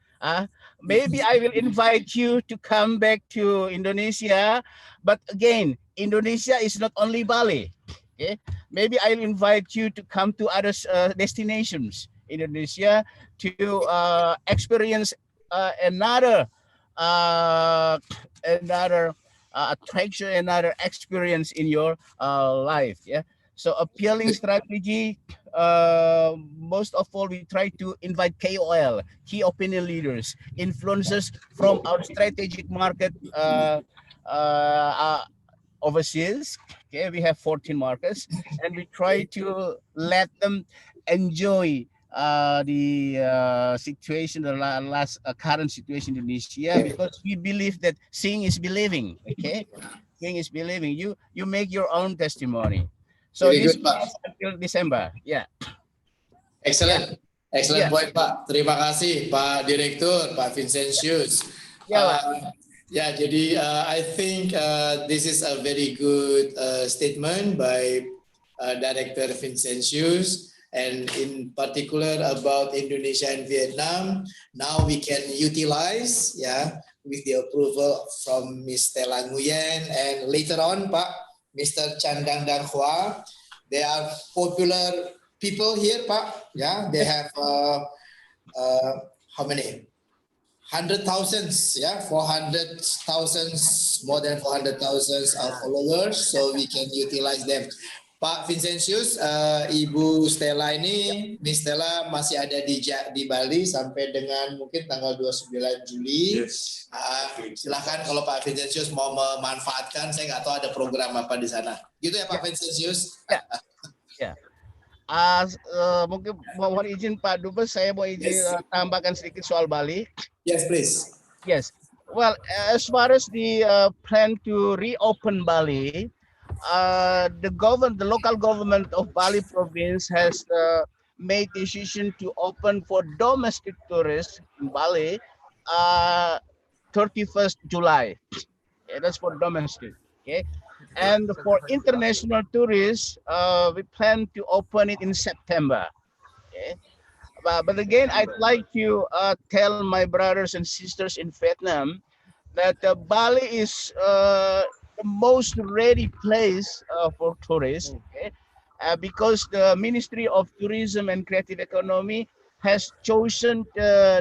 maybe I will invite you to come back to Indonesia. But again, Indonesia is not only Bali. Okay, maybe I'll invite you to come to other destinations in Indonesia to experience another uh, another attraction, another experience in your life. Yeah. So appealing strategy, most of all, we try to invite KOL, key opinion leaders, influencers from our strategic market overseas. Okay, we have 14 markets, and we try to let them enjoy the situation, the last current situation in Indonesia, because we believe that seeing is believing. Okay, seeing is believing. You make your own testimony. So Very this good, is Pak. until December. Yeah, yeah, Excellent. Excellent yeah, point, Pak. Terima kasih, Pak Direktur, Pak Vinsensius. yeah, Pak. Ya, jadi I think this is a very good statement by Director Vinsensius, and in particular about Indonesia and Vietnam. Now we can utilize, yeah, with the approval from Ms. Stella Nguyen, and later on, Pak, Mr. Chan Dang Dang Hua. They are popular people here, Pak. Yeah, they have how many? 100,000, yeah, 400,000, more than 400,000 followers, so we can utilize them. Pak Vinsensius, Ibu Stella ini, Miss Stella masih ada di Bali sampai dengan mungkin tanggal 29 Juli. Yes. Silakan kalau Pak Vinsensius mau memanfaatkan, saya nggak tahu ada program apa di sana. Gitu ya Pak Vinsensius? Ya. Ya. Mungkin mohon izin Pak Dubes, saya mau izin tambahkan sedikit soal Bali. Yes, please. Yes. Well, as far as the plan to reopen Bali, the local government of Bali province has made decision to open for domestic tourists in Bali 31st July. Okay, that's for domestic. Okay. And for international tourists, we plan to open it in September. Okay. But again, I'd like to tell my brothers and sisters in Vietnam that Bali is the most ready place for tourists, okay? Because the Ministry of Tourism and Creative Economy has chosen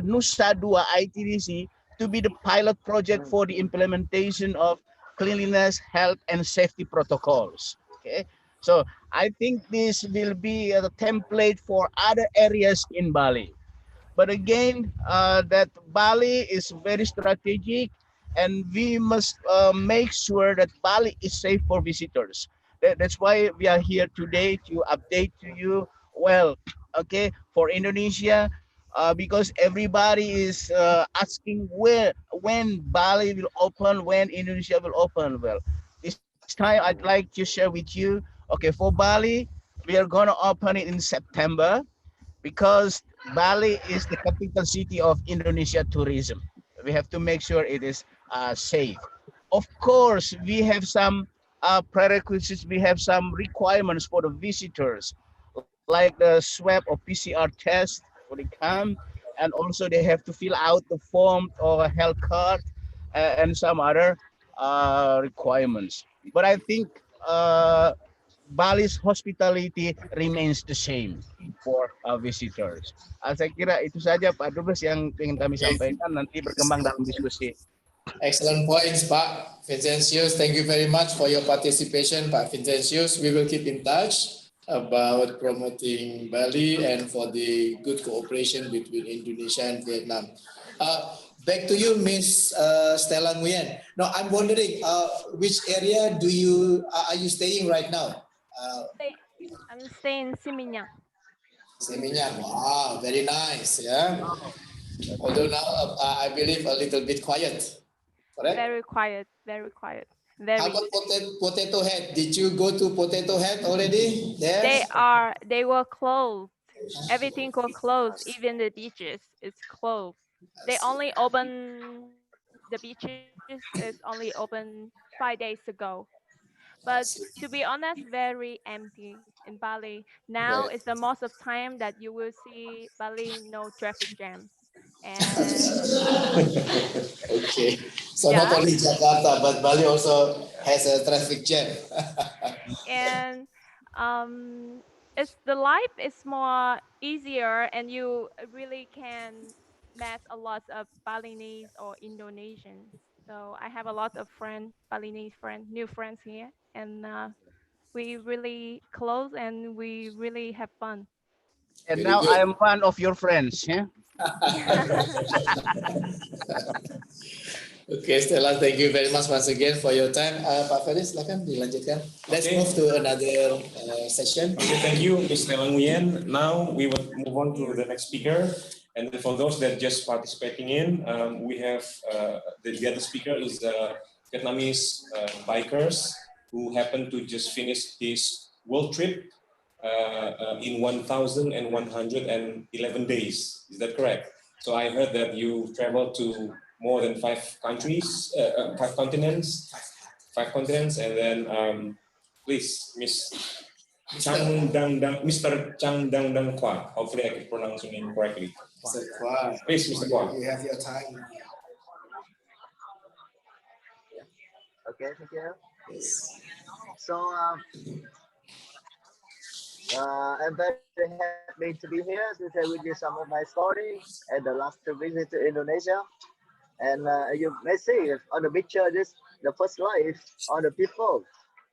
Nusa Dua ITDC to be the pilot project for the implementation of cleanliness, health, and safety protocols. Okay, so I think this will be the template for other areas in Bali. But again, that Bali is very strategic, and we must make sure that Bali is safe for visitors. That's why we are here today to update to you. Well, okay, for Indonesia, because everybody is asking when Bali will open, when Indonesia will open. Well, this time I'd like to share with you. Okay, for Bali, we are gonna open it in September because Bali is the capital city of Indonesia tourism. We have to make sure it is safe. Of course, we have some prerequisites, we have some requirements for the visitors, like the swab or PCR test when they come, and also they have to fill out the form or a health card and some other requirements. But I think Bali's hospitality remains the same for visitors. Saya kira itu saja Pak Dubes yang ingin kami sampaikan, nanti berkembang dalam diskusi. Excellent points, Pak Vinsensius. Thank you very much for your participation, Pak Vinsensius. We will keep in touch about promoting Bali and for the good cooperation between Indonesia and Vietnam. Back to you, Miss Stella Nguyen. Now, I'm wondering, which area are you staying right now? I'm staying in Siminyang. Siminyang, wow, very nice, yeah. Although now I believe a little bit quiet, correct? Very quiet, very quiet. How about Potato Head? Did you go to Potato Head already? There? They were closed. Everything was closed. Even the beaches is closed. They only open the beaches is only open 5 days ago. But to be honest, very empty in Bali. Now is the most of time that you will see Bali no traffic jam. And okay, so not only Jakarta, but Bali also has a traffic jam. And it's the life is more easier, and you really can met a lot of Balinese or Indonesians. So I have a lot of Balinese friends, new friends here, and we really close and we really have fun. And Very now I good. am one of your friends. Yeah. Okay, Stella, thank you very much once again for your time. Pak Ferry, silakan dilanjutkan. Let's Okay. move to another session. Okay, thank you, Ms. Nguyen. Now we will move on to the next speaker. And then for those that just participating in, we have the other speaker is Vietnamese bikers who happen to just finish his world trip in 1,111 days. Is that correct? So I heard that you traveled to more than 5 countries, 5 continents, and then please, Mr. Chang Dang Dang Kwa. Hopefully I can pronounce your name correctly. Mr. Kwa, Please, Mr. Kwa. you have your time. Okay, thank you. Yes. So I'm very happy to be here to share with you some of my story and the last visit to Indonesia. And you may see on the picture, this the first slide on the people,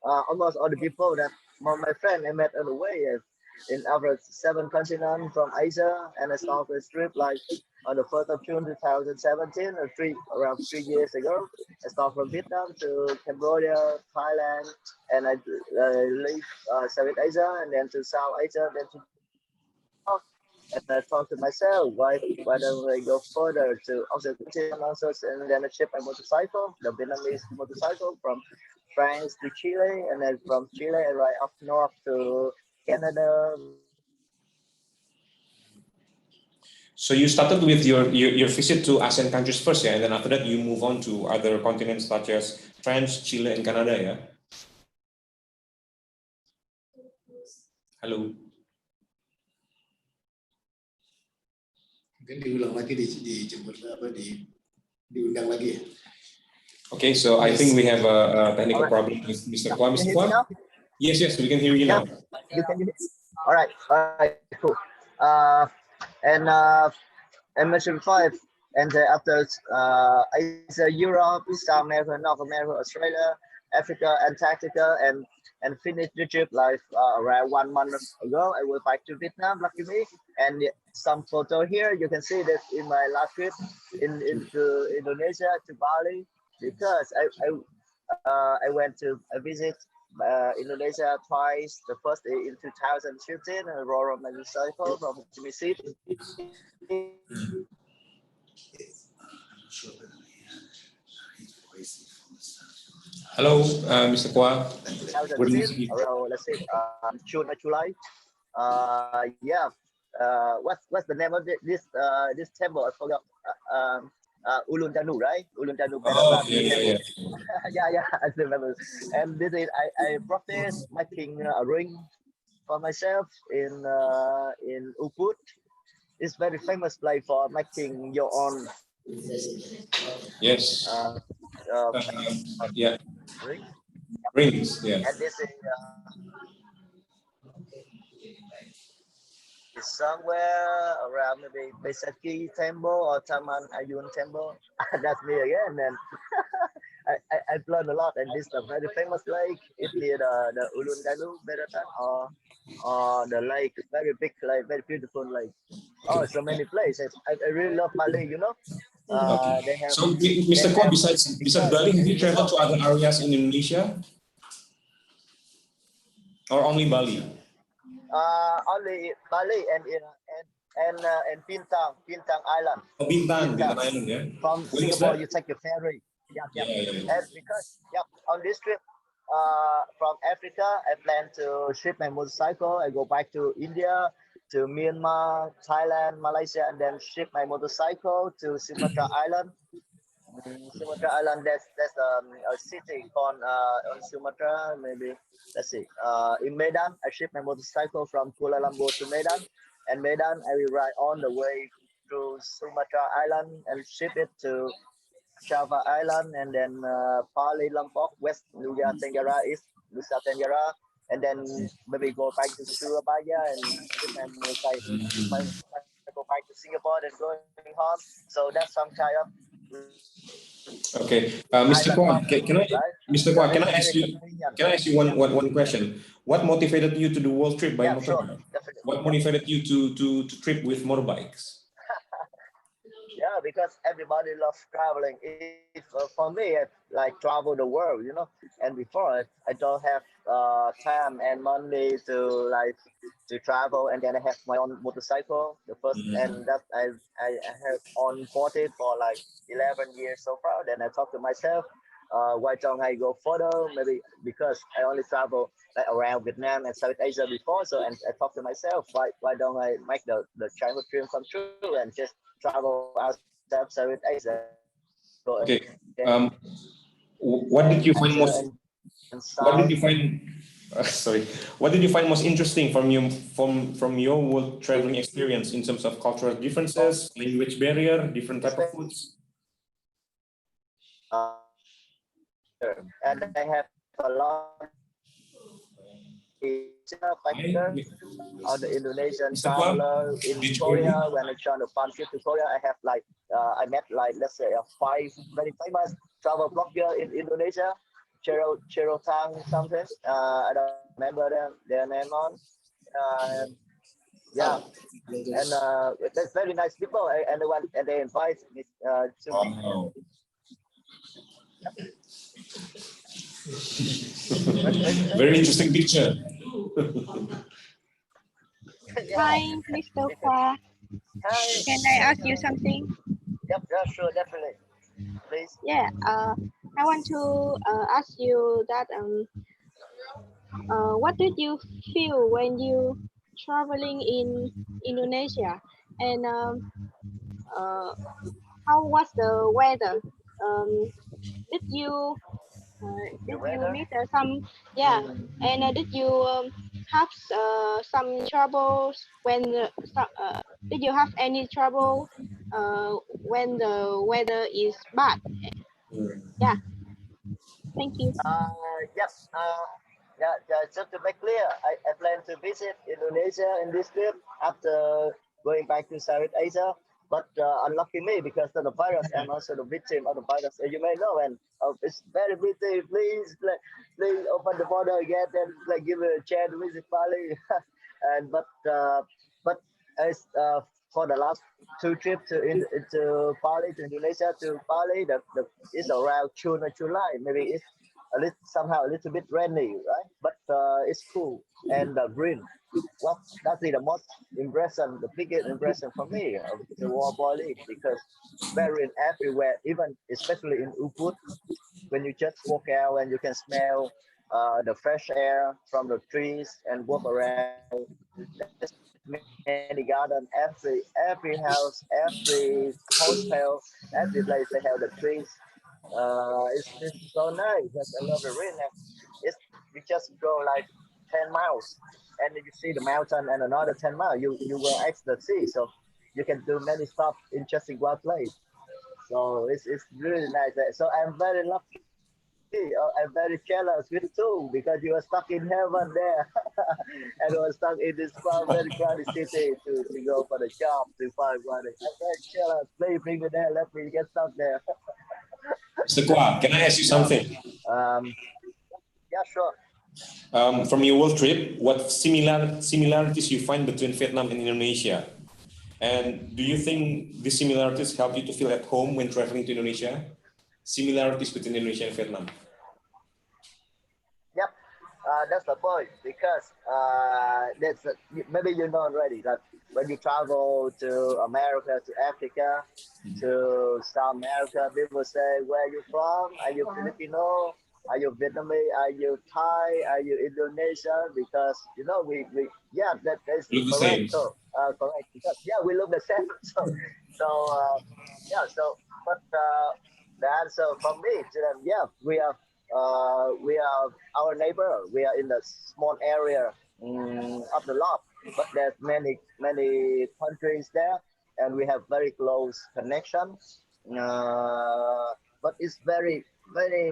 almost all the people that my friend I met on the way in over 7 continents from Asia, and I started a trip like on the 1st of June 2017, around 3 years ago. I started from Vietnam to Cambodia, Thailand, and I leave South Asia, and then to South Asia, then to and I thought to myself, why don't I go further to other continents and then I ship my motorcycle, the Vietnamese motorcycle from France to Chile, and then from Chile right up north to Canada. So you started with your visit to ASEAN countries first, yeah, and then after that you move on to other continents such as France, Chile, and Canada, yeah. Hello. Mungkin diulang lagi diundang lagi. Okay, so I think we have a technical problem with Mr. Kwa. Mr. Kwa? Yes, we can hear you now. You can hear me? All right, cool. And mission 5, and after Asia, Europe, South America, North America, Australia, Africa, Antarctica, and finished the trip like around 1 month ago. I went back to Vietnam, lucky me, and some photo here. You can see that in my last trip into Indonesia to Bali, because I went to visit Indonesia twice. The first day in 2015, I rode on my motorcycle from Jimmy City. Hello, Mr. Kwa. 2010, around let's say June or July. Yeah. What's the name of this temple? I forgot. Ulun Danu, right? Ulun Danu. Oh, yeah. Yeah, I remember. And this is I practice making a ring for myself in Ubud. It's very famous place for making your own. Yes. Yeah. Ring. Rings, yeah. And this is somewhere around maybe Besaki Temple or Taman Ayun Temple. That's me again. And I've learned a lot. And this is a very famous lake. It's near the Ulun Danu, or the lake, very big lake, very beautiful lake. Oh, so many places. I really love Bali, you know. They have, so, Mr. Kwa, besides Bali, have you traveled to other areas in Indonesia? Or only Bali? Only Bali and Bintang Island. Oh, Bintang Island, yeah. From Singapore, you take a ferry. Yeah. And because on this trip from Africa, I plan to ship my motorcycle. I go back to India, to Myanmar, Thailand, Malaysia, and then ship my motorcycle to Sumatra Island. Sumatra Island, there's a city called on Sumatra, maybe, let's see, in Medan. I ship my motorcycle from Kuala Lumpur to Medan, and Medan I will ride on the way to Sumatra Island and ship it to Java Island, and then Pali, Lombok, West Nusa Tenggara, East Nusa Tenggara, and then maybe go back to Surabaya and ship my motorcycle. Go back to Singapore, then going home. So that's some kind of Okay, Mr. Kwak, Mr. Kwak, can I ask you? Can I ask you one question? What motivated you to do world trip by motorbike? Sure, definitely. What motivated you to trip with motorbikes? Yeah, because everybody loves traveling. If for me, I like travel the world, And before I don't have time and money to travel, and then I have my own motorcycle. The first, and that I have on 40 for like 11 years so far. Then I talk to myself, why don't I go further? Maybe because I only travel like around Vietnam and South Asia before. So and I talk to myself, why don't I make the childhood dream come true and just travel outside South Asia? Okay. What did you find most? What did you find? Sorry. What did you find most interesting from your world traveling experience in terms of cultural differences, language barrier, different type of foods? And I have a lot factor on the Indonesian traveler in Korea. When I try to farm trip to Korea, I have I met let's say 5 very famous travel blogger in Indonesia, Tang something. I don't remember their name on. Yeah, and that's very nice people, and they invite me to. Very interesting picture. Hi, Mr. Khoa. Hi. Can I ask you something? Yep, yeah, sure, definitely. Please. Yeah, I want to ask you that what did you feel when you traveling in Indonesia, and how was the weather? Did you meet some and did you have some troubles when did you have any trouble when the weather is bad? Yeah, thank you. Yep. Just to make clear, I plan to visit Indonesia in this trip after going back to South Asia. But unlucky me, because of the virus, I'm also the victim of the virus, as you may know. And it's very busy. Please open the border again and give me a chance to visit Bali. And but as for the last 2 trips to Bali, to Indonesia, to Bali, it's around June or July. Maybe it's somehow a little bit rainy, right? But it's cool and green. Well, that's the most impression, the biggest impression for me of the war Bali, because very everywhere, even especially in Ubud, when you just walk out and you can smell the fresh air from the trees and walk around. There's many garden, every house, every hotel, every place they have the trees. It's so nice. I love it really nice. It's you just go like 10 miles and you see the mountain, and another 10 miles you will exit the sea, so you can do many stops in just in one place. So it's really nice. So I'm very lucky. I'm very jealous with too, because you are stuck in heaven there and I was stuck in this very crowded city to go for the job, to find money. I'm very jealous. Please bring me there. Let me get stuck there. Mr. Kwa, can I ask you something? Yeah, sure. From your world trip, what similarities you find between Vietnam and Indonesia? And do you think these similarities help you to feel at home when traveling to Indonesia? Similarities between Indonesia and Vietnam. Yep, that's the point, because maybe you know already that when you travel to America, to Africa, to South America, people say, where are you from? Are you Filipino? Are you Vietnamese? Are you Thai? Are you Indonesian? Because we that is correct. So correct, because we look the same. So but the answer from me to them, we are our neighbor. We are in the small area of the lot, but there's many countries there, and we have very close connection. but it's very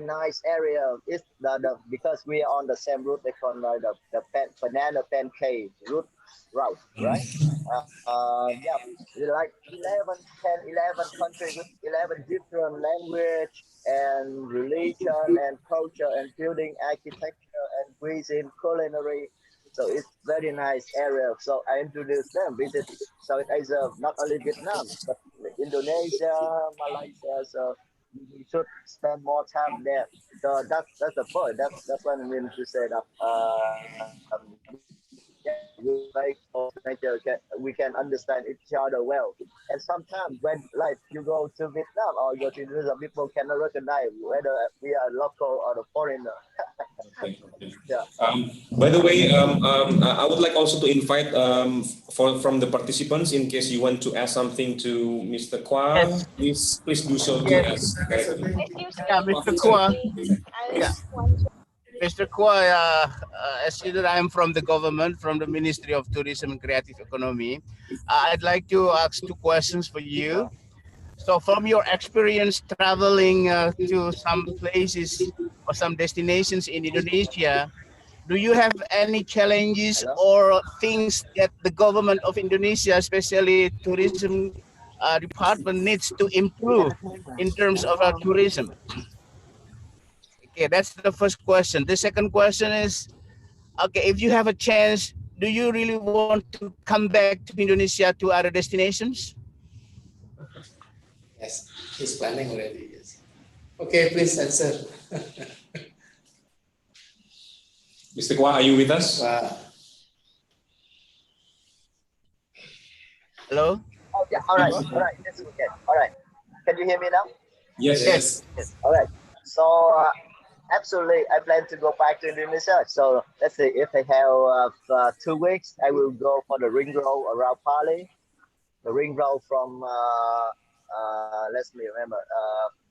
nice area. It's the because we are on the same route. They call the banana pancake route, right? Yeah, like 11, 10, 11 countries with 11 different language and religion and culture and building architecture and cuisine, culinary. So it's very nice area. So I introduced them visit South Asia, not only Vietnam but Indonesia, Malaysia. So we should spend more time there. So that's the point. That's what I mean to say that yeah, we like of nature we can understand each other well. And sometimes when like you go to Vietnam or you go to Indonesia, people cannot recognize whether we are local or the foreigner. Yeah. By the way, I would like also to invite from the participants, in case you want to ask something to Mr. Kwa, Yes. please do so to Yes. us. Excuse Yeah, me. Mr. Kwa. I Yeah. want to. Mr. Kwa, as you know, I'm from the government, from the Ministry of Tourism and Creative Economy. I'd like to ask two questions for you. So, from your experience traveling to some places or some destinations in Indonesia, do you have any challenges Hello. or things that the government of Indonesia, especially tourism department, needs to improve in terms of tourism? Okay, that's the first question. The second question is, okay, if you have a chance, do you really want to come back to Indonesia to other destinations? Yes, he's planning already. Yes. Okay, please answer. Mr. Kwa, are you with us? Hello? Oh yeah. All right. All right. That's okay. All right. Can you hear me now? Yes. Yes. All right. So absolutely, I plan to go back to Indonesia. So let's say if I have 2 weeks, I will go for the ring road around Bali. The ring road from let me remember.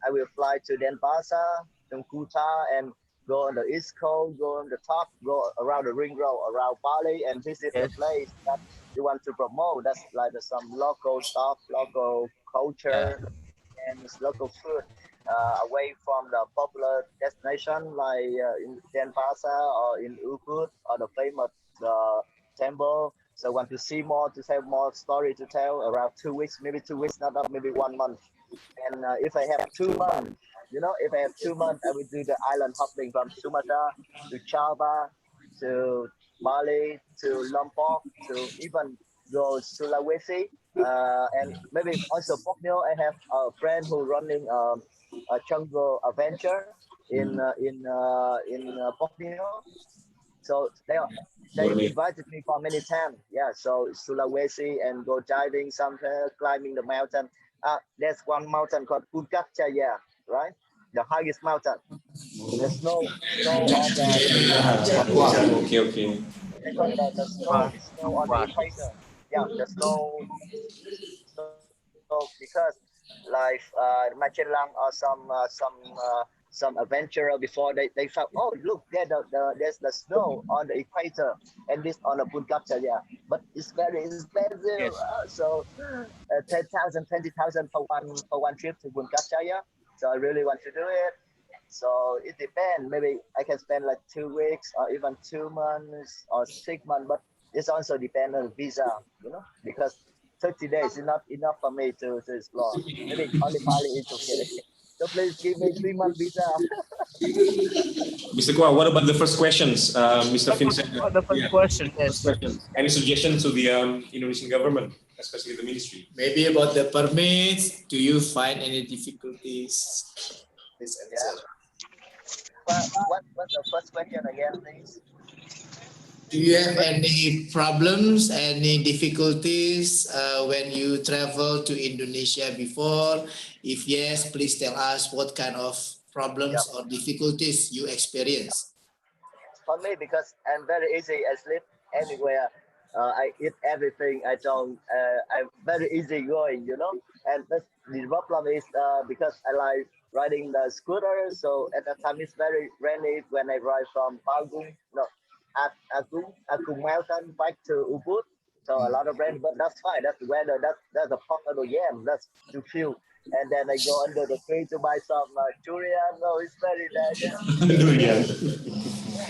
I will fly to Denpasar, then Kuta, and go on the east coast, go on the top, go around the ring road around Bali, and visit the Yes. place that you want to promote. That's like some local stuff, local culture, and local food. Away from the popular destination like in Denpasar or in Ubud or the famous temple. So I want to see more, to have more story to tell around 2 weeks, maybe 2 weeks, not maybe 1 month. And if I have 2 months, if I have 2 months, I will do the island hopping from Sumatra to Java to Bali to Lombok to even go Sulawesi and maybe also Borneo. I have a friend who running a jungle adventure in Borneo. So they invited me for many times. Yeah, so Sulawesi and go diving somewhere, climbing the mountain. There's one mountain called Puncak Jaya, right? The highest mountain. The snow on the Okay. they call the snow on the equator. Yeah, the snow because like Magellan or some adventurer before they found, oh look there's the snow on the equator and this on the Puncak, yeah, but it's very expensive. Yes. So 10,000 20,000 for one trip to Puncak, yeah. So I really want to do it. So it depends. Maybe I can spend like 2 weeks or even 2 months or 6 months, but it's also depend on the visa, because 30 days is not enough for me to explore. Maybe only Bali is okay. So please give me 3 month visa. Mr. Kwa, what about the first questions, Mr. Vincent? The first question, First yes. question. Any suggestions to the Indonesian government, especially the ministry? Maybe about the permits. Do you find any difficulties? Please answer. What's the first question again, please? Do you have any problems, any difficulties when you travel to Indonesia before? If yes, please tell us what kind of problems or difficulties you experience. For me, because I'm very easy, I sleep anywhere. I eat everything. I'm very easy going, And the problem is because I like riding the scooter. So at that time it's very rainy when I ride from Agung Mountain back to Ubud. So a lot of rain, but that's fine. That's the weather. That's the part of the game. That's to feel and then I go under the tree to buy some durian. No, it's very nice. Durian.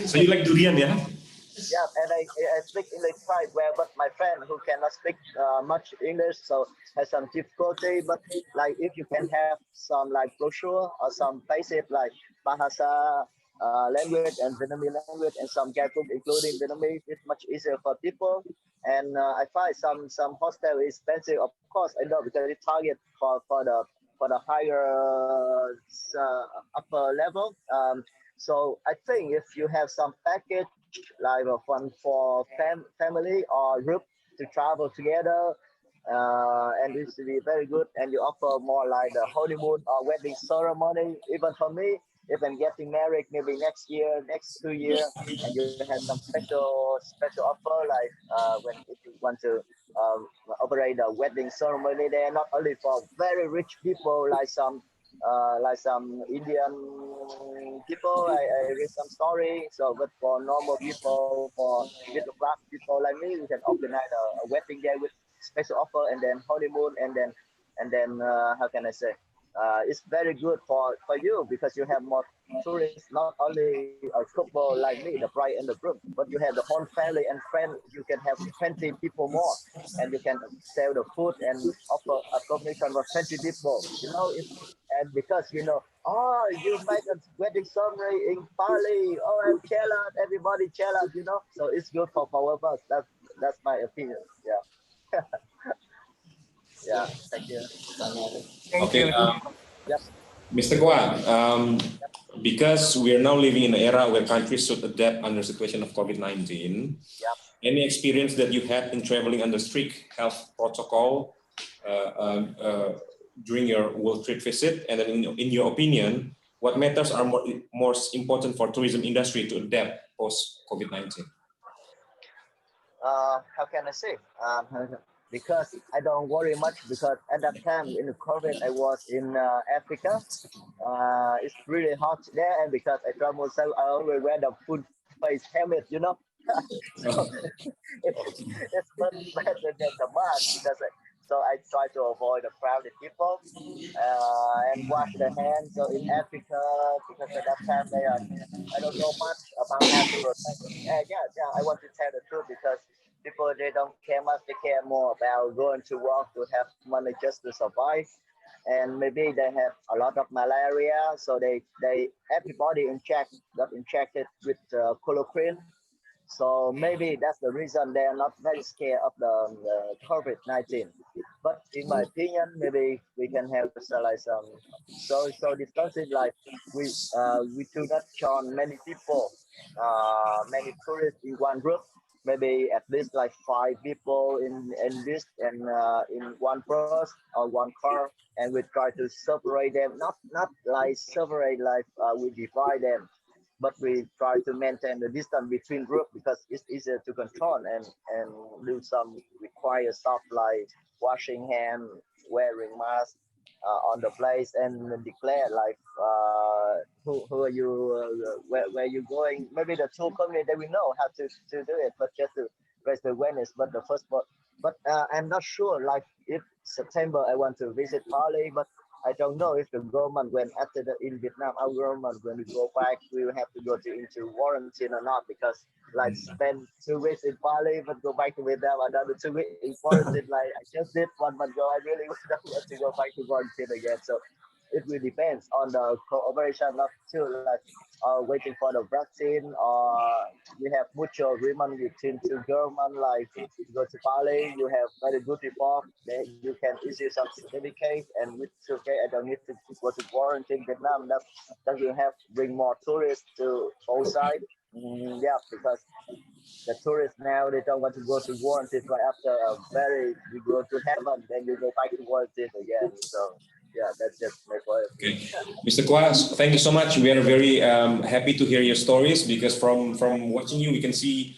So you like durian, yeah? Yeah, and I speak English quite well, but my friend who cannot speak much English, so has some difficulty. But like if you can have some like brochure or some basic like Bahasa language and Vietnamese language and some guidebook including Vietnamese, it's much easier for people. And I find some hostel is expensive, of course I know, because it target for the higher upper level. So I think if you have some package like a fun for family or group to travel together, and this will be very good. And you offer more like the honeymoon or wedding ceremony. Even for me, if I'm getting married maybe next year, next 2 years, and you have some special offer like when if you want to operate a wedding ceremony, they're not only for very rich people like some Indian people. I read some story. So, but for normal people, for middle class people like me, we can organize a wedding day with special offer, and then honeymoon, and then how can I say? It's very good for you because you have more tourists, not only a couple like me, the bride and the groom, but you have the whole family and friends. You can have 20 people more, and you can sell the food and offer accommodation for 20 people. You know, and because you know, oh, you make a wedding ceremony in Bali. Oh, I'm jealous. Everybody jealous. You know, so it's good for our bus. That's my opinion. Yeah. Yeah. Thank you. Okay, Yep. Mr. Guan, because we are now living in an era where countries should adapt under the situation of COVID-19, Yep. any experience that you had in traveling under strict health protocol during your world trip visit, and then in your opinion, what matters are more important for tourism industry to adapt post COVID-19? How can I say? Because I don't worry much because at that time in the COVID I was in Africa. It's really hot there, and because I travel, so I always wear the full face helmet, you know. So it's much better than the mask because so I try to avoid the crowded people and wash the hands. So in Africa, because at that time I don't know much about how to protect. Yeah, I want to tell the truth because people they don't care much. They care more about going to work to have money just to survive, and maybe they have a lot of malaria, so they everybody got injected with chloroquine. So maybe that's the reason they are not very scared of the COVID-19. But in my opinion, maybe we can have like some social distancing, like we do not join many people, many tourists in one group. Maybe at least like 5 people in this and in one bus or one car, and we try to separate them. Not like separate like we divide them, but we try to maintain the distance between groups because it's easier to control and do some required stuff like washing hand, wearing mask on the place, and declare like who are you, where you going. Maybe the tour company they will know how to do it, but just to raise the awareness. But the first, but I'm not sure. Like if September I want to visit Bali, but I don't know if the government, when after in Vietnam, our government, when we go back, we will have to go into quarantine or not, because like spend 2 weeks in Bali, but go back to Vietnam, another 2 weeks in quarantine. Like I just did 1 month ago, I really don't want to go back to quarantine again. So it will depends on the cooperation, not too like waiting for the vaccine, or we have mutual agreement between 2 government, like to go to Bali, you have very good report, then you can issue some certificate, and with okay, I don't need to go to quarantine Vietnam. That will have bring more tourists to both sides. Yeah, because the tourists now they don't want to go to quarantine right after you go to heaven, then you go back to quarantine again. So yeah, that's just my point. Okay, Mr. Kwas, thank you so much. We are very happy to hear your stories, because from watching you, we can see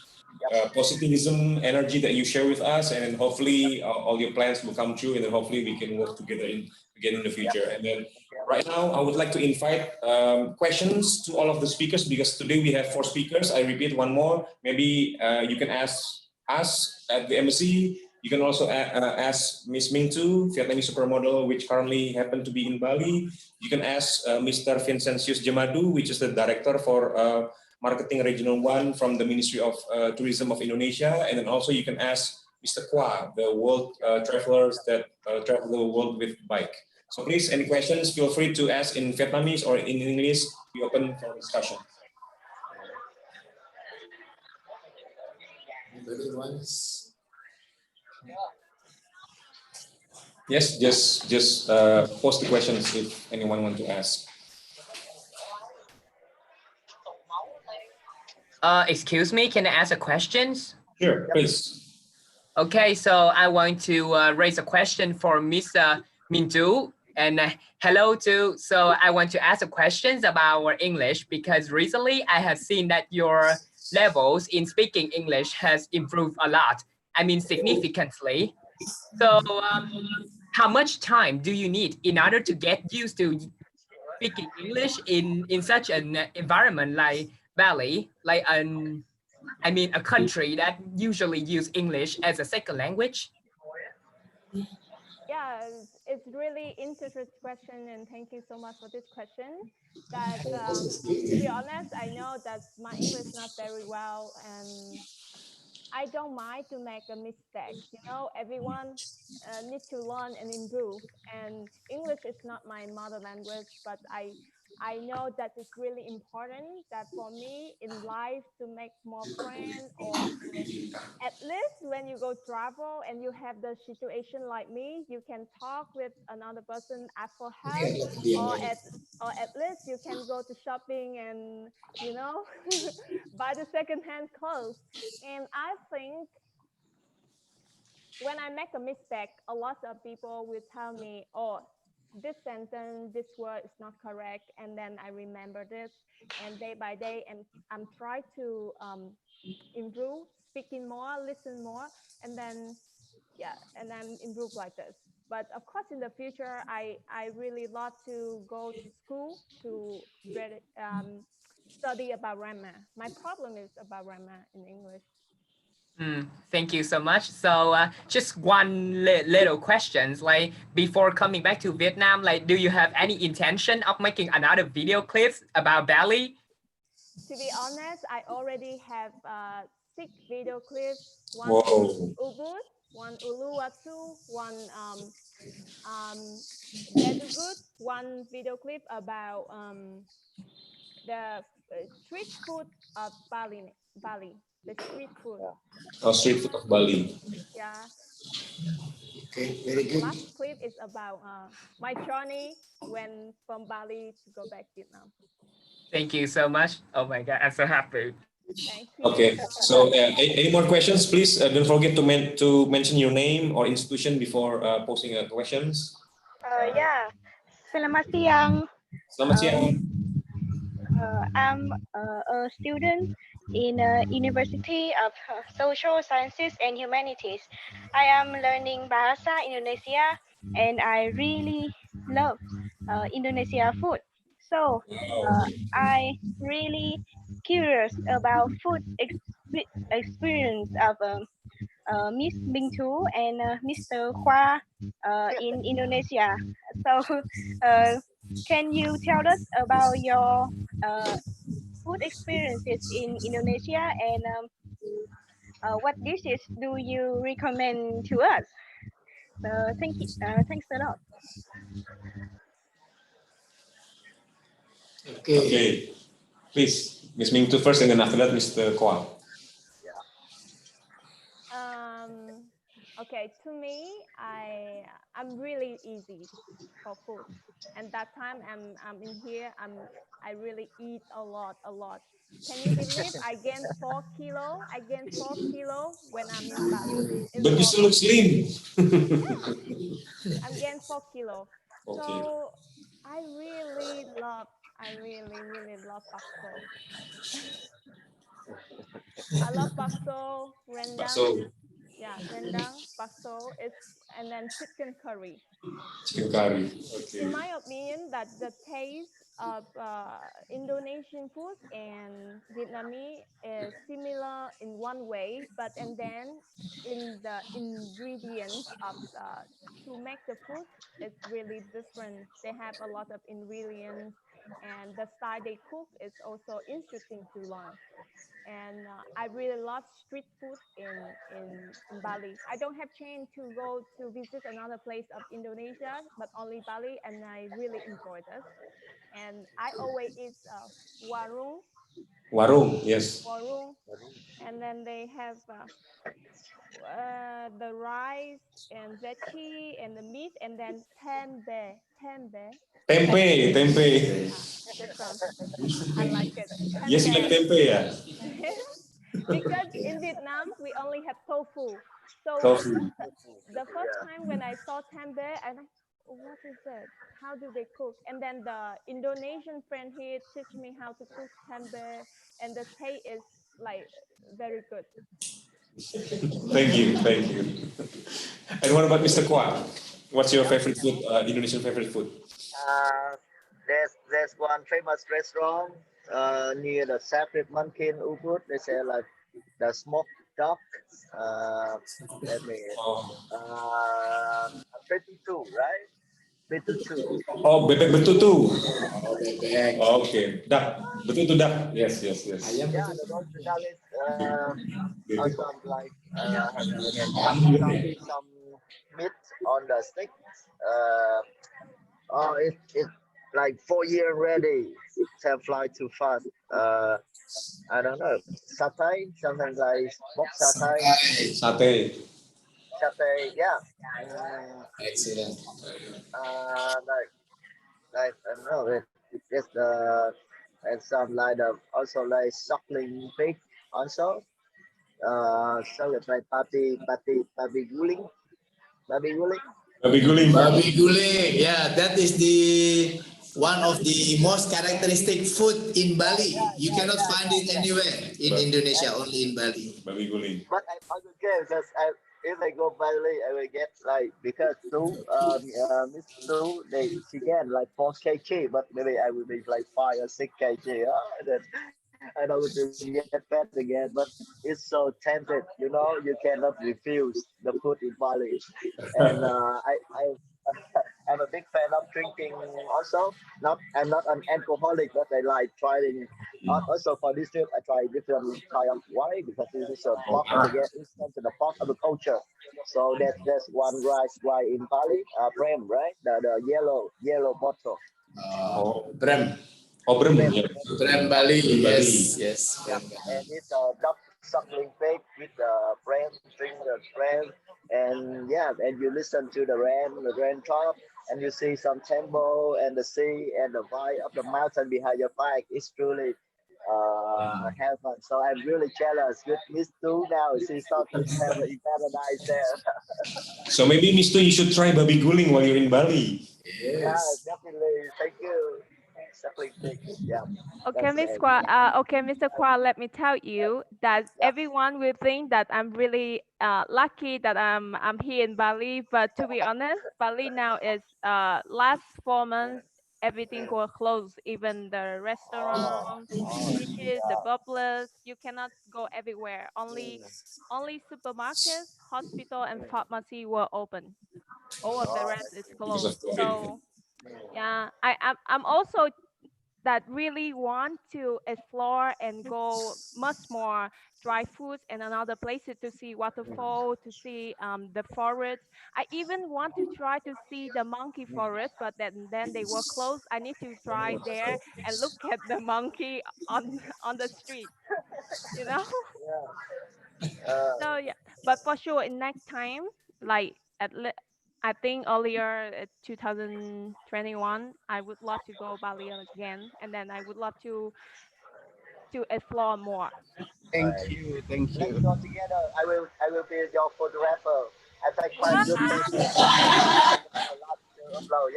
positivism, energy that you share with us, and hopefully all your plans will come true, and then hopefully we can work together again in the future. And then right now, I would like to invite questions to all of the speakers, because today we have 4 speakers. I repeat one more. Maybe you can ask us at the embassy You can also ask Ms. Minh Tu, Vietnamese supermodel, which currently happen to be in Bali. You can ask Mr. Vinsensius Jemadu, which is the director for Marketing Regional 1 from the Ministry of Tourism of Indonesia. And then also you can ask Mr. Kwa, the world travelers that travel the world with bike. So please, any questions, feel free to ask in Vietnamese or in English. We open for discussion. Anybody wants? Yes, just post the questions if anyone want to ask. Excuse me, can I ask a questions? Sure, please. Okay, so I want to raise a question for Mr. Minh Tu, and hello too. So I want to ask a questions about our English because recently I have seen that your levels in speaking English has improved a lot. I mean, significantly. So how much time do you need in order to get used to speaking English in such an environment like Bali, like a country that usually use English as a second language? Yeah, it's really interesting question, and thank you so much for this question. That to be honest, I know that my English not very well, and I don't mind to make a mistake. You know, everyone need to learn and improve. And English is not my mother language, but I know that it's really important that for me in life to make more friends, or at least when you go travel and you have the situation like me, you can talk with another person, ask for help, or at least you can go to shopping and, you know, buy the secondhand clothes. And I think when I make a mistake, a lot of people will tell me, oh, this sentence, this word is not correct. And then I remember this. And day by day, and I'm trying to improve, speaking more, listen more. And then, yeah, and then improve like this. But of course, in the future, I really love to go to school to study about grammar. My problem is about grammar in English. Thank you so much. So just one little questions, like before coming back to Vietnam, like do you have any intention of making another video clips about Bali? To be honest, I already have 6 video clips. One Whoa. Ubud, one Uluwatu, one Dedugut, one video clip about the street food of Bali, the street food. Oh, street food of Bali. Yeah. Okay, very good. Last clip is about my journey when from Bali to go back Vietnam. Thank you so much. Oh my God, I'm so happy. Thank you. Okay, so any more questions, please don't forget to mention your name or institution before posting questions. Yeah, selamat siang. Selamat siang. I'm a student in University of Social Sciences and Humanities. I am learning Bahasa Indonesia, and I really love Indonesia food. So I really curious about food experience of Miss Minh Tu and Mr. Hua in Indonesia. So can you tell us about your food experiences in Indonesia, and what dishes do you recommend to us? Thank you. Thanks a lot. Okay. Please, Ms. Minh Tu first, and then after that, Mr. Kwa. Okay, to me, I'm really easy for food, and that time I'm in here, I really eat a lot. Can you believe I gained 4 kilo? I gained 4 kilo when I'm in Bali. But you still look slim. I'm gained 4 kilo. Okay. So I really love bakso. I love bakso, rendang. Bakso. Yeah, rendang, bakso, and then chicken curry. Chicken curry. Okay. In my opinion, that the taste of Indonesian food and Vietnamese is similar in one way, but and then in the ingredients of to make the food, it's really different. They have a lot of ingredients, and the style they cook is also interesting to learn. And I really love street food in Bali. I don't have chance to go to visit another place of Indonesia, but only Bali, and I really enjoy this. And I always eat warung, Warung, yes. warung, and then they have the rice and veggie and the meat, and then tempe, tempe. Tempe, tempe. Different. I like it. Yes, you like tempe, yeah. Because in Vietnam we only have tofu. So Tofu. the first time when I saw tempe, I like, what is it? How do they cook? And then the Indonesian friend here teach me how to cook tempe, and the taste is like very good. Thank you, thank you. And what about Mr. Kwa? What's your favorite food, Indonesian favorite food? There's one famous restaurant near the Sacred Monkey in Ubud. They say like the smoked duck. Let me. 52, right? 52. Oh, bebek betutu. Oh, bebek. Oh, okay, duck. Betutu duck. Yes, yes, yes. Yeah, the roasted duck is also like some meat on the stick. It's like 4 years ready. Time fly too fast. I don't know. Satay, something like smoked satay. Satay. Satay, yeah. Excellent. Like I don't know. It's and some like also like suckling pig also. So it's like babi guling. Babi guling. Babi guling. Yeah, that is the one of the most characteristic food in Bali. You cannot find it anywhere in Indonesia, only in Bali. Babi guling. But I will get because if I go Bali, I will get like because Miss Sue, she get like 4 kg, but maybe I will be like 5 or 6 kg. Then I don't want to get fat again, but it's so tempted, you cannot refuse the food in Bali. And I'm a big fan of drinking also. I'm not an alcoholic, but I like trying. Also for this trip, I try different kind of wine because this is a part of the part of the culture. So there's one rice wine in Bali, Prem, right? The yellow bottle. Brem. Oh, Brem. Brem Bali. Yes, yes. Yeah. And it's a duck suckling pig with the brand, drink the brand, and you listen to the rain drop, and you see some temple and the sea and the vibe of the mountain behind your back. It's truly heaven. So I'm really jealous with Miss Tu now. She's talking in paradise there. So maybe Miss Tu, you should try babi guling while you're in Bali. Yes. Yeah, definitely. Thank you. Yeah. Okay, Mr. Kwa, let me tell you that everyone will think that I'm really lucky that I'm here in Bali. But to be honest, Bali now is last 4 months everything go closed, even the restaurants, beaches, the bubblers. You cannot go everywhere. Only supermarkets, hospital, and pharmacy were open. All of the rest is closed. So yeah, I'm also that really want to explore and go much more dry foods and another places to see waterfall, to see the forest. I even want to try to see the monkey forest, but then they were closed. I need to try there and look at the monkey on the street, you know. So yeah, but for sure in next time, like I think earlier 2021, I would love to go Bali again, and then I would love to explore more. Thank you. Let's go together. I will be your photographer. I take quite good pictures.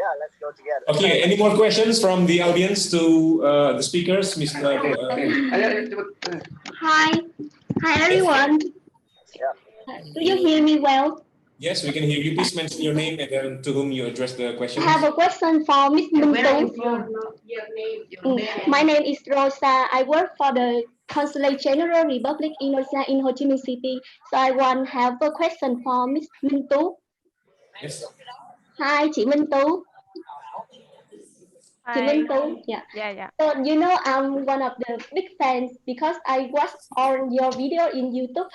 Yeah, let's go together. Okay, any more questions from the audience to the speakers, Mr. Hi everyone. Yeah. Do you hear me well? Yes, we can hear you. Please mention your name and then to whom you address the question. I have a question for Miss Minh. My name is Rosa. I work for the Consulate General Republic Indonesia in Ho Chi Minh City. So I want to have a question for Miss Minh Tu. Yes. Hi, chị Minh Tu. Chị Hi. Minh Tu. Yeah. Yeah. So you know I'm one of the big fans because I watched all your video in YouTube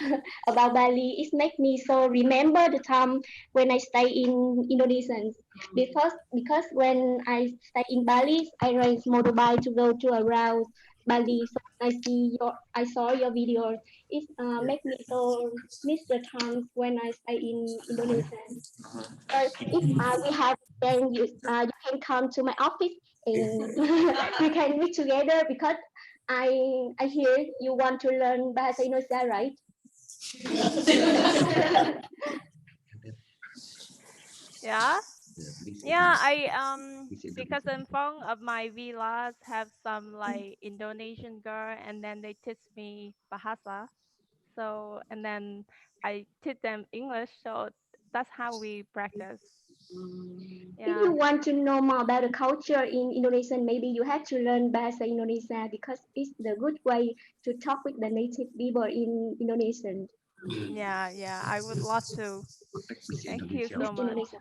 about Bali. It makes me so remember the time when I stay in Indonesia. Because when I stay in Bali, I ride motorbike to go to around Bali. So I saw your videos. It make me so miss the times when I stay in Indonesia. If we have then you can come to my office and we can meet together because I hear you want to learn Bahasa Indonesia, right? Yeah. I because in front of my villas have some like Indonesian girl, and then they teach me Bahasa. So and then I teach them English. So that's how we practice. If you want to know more about the culture in Indonesia, maybe you have to learn Bahasa Indonesia because it's the good way to talk with the native people in Indonesia. Yeah, I would love to. Thank you so much.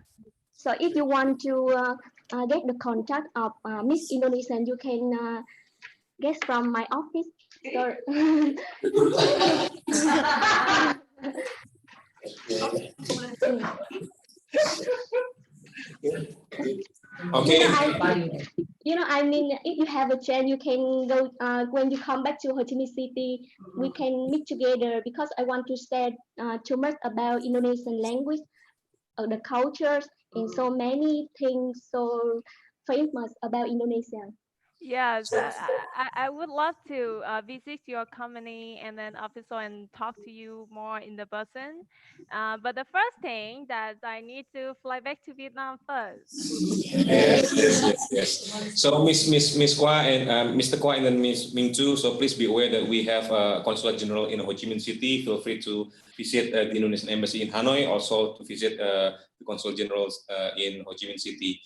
So if you want to get the contact of Miss Indonesia, you can get from my office. So Okay. I mean, if you have a chance, you can go when you come back to Ho Chi Minh City. We can meet together because I want to say too much about Indonesian language, the cultures, and so many things so famous about Indonesia. Yes, I would love to visit your company and then also and talk to you more in the person. But the first thing that I need to fly back to Vietnam first. Yes. So Miss Kwa and Mr. Kwa and then Miss Minh Tu. So please be aware that we have a Consulate General in Ho Chi Minh City. Feel free to visit the Indonesian Embassy in Hanoi, also to visit the Consul Generals in Ho Chi Minh City.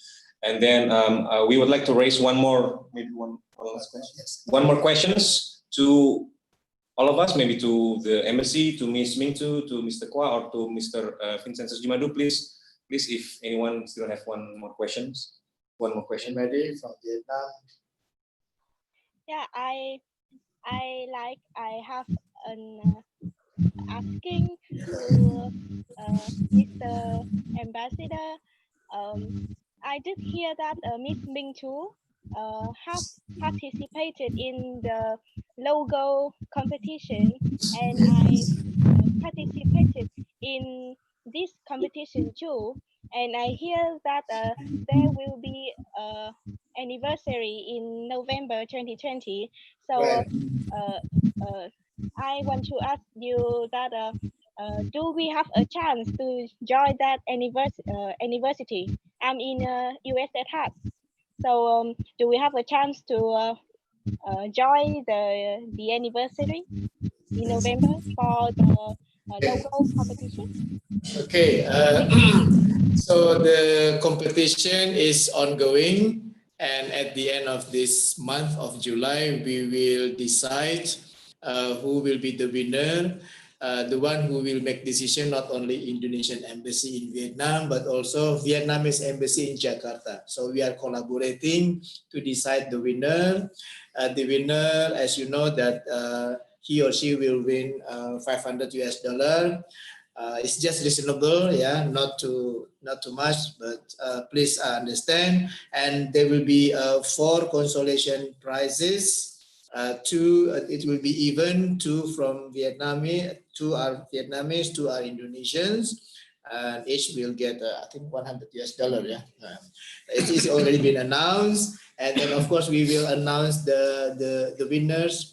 And then we would like to raise one more last question. One more questions to all of us, maybe to the embassy, to Miss Minh Tu, to Mr. Kwa, or to Mr. Vinsensius Jemadu, please, if anyone still have one more question. Ready from Vietnam? Yeah, I have an asking to Mr. Ambassador. I did hear that Miss Minh Tu have participated in the logo competition, and I participated in this competition too. And I hear that there will be anniversary in November 2020. So I want to ask you that do we have a chance to join that anniversary? I'm in US at heart. So do we have a chance to join the anniversary in November for the logo competition? Okay, so the competition is ongoing, and at the end of this month of July, we will decide who will be the winner. The one who will make decision, not only Indonesian Embassy in Vietnam, but also Vietnamese Embassy in Jakarta. So we are collaborating to decide the winner. The winner, as you know, that he or she will win $500 US. It's just reasonable, yeah, not too much, but please understand. And there will be 4 consolation prizes. It will be even 2 from Vietnamese, 2 are Vietnamese, 2 are Indonesians, and each will get I think $100 US. Yeah, it is already been announced, and then of course we will announce the winners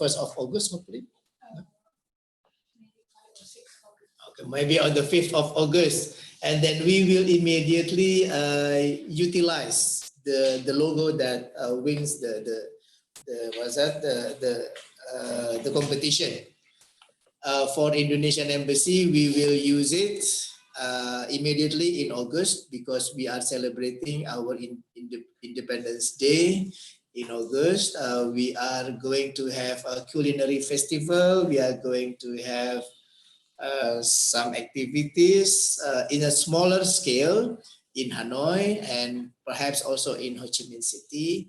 1st of August, hopefully. Okay, maybe on the 5th of August, and then we will immediately utilize the logo that wins the competition. For Indonesian Embassy, we will use it immediately in August, because we are celebrating our Independence Day in August. We are going to have a culinary festival. We are going to have some activities in a smaller scale in Hanoi and perhaps also in Ho Chi Minh City.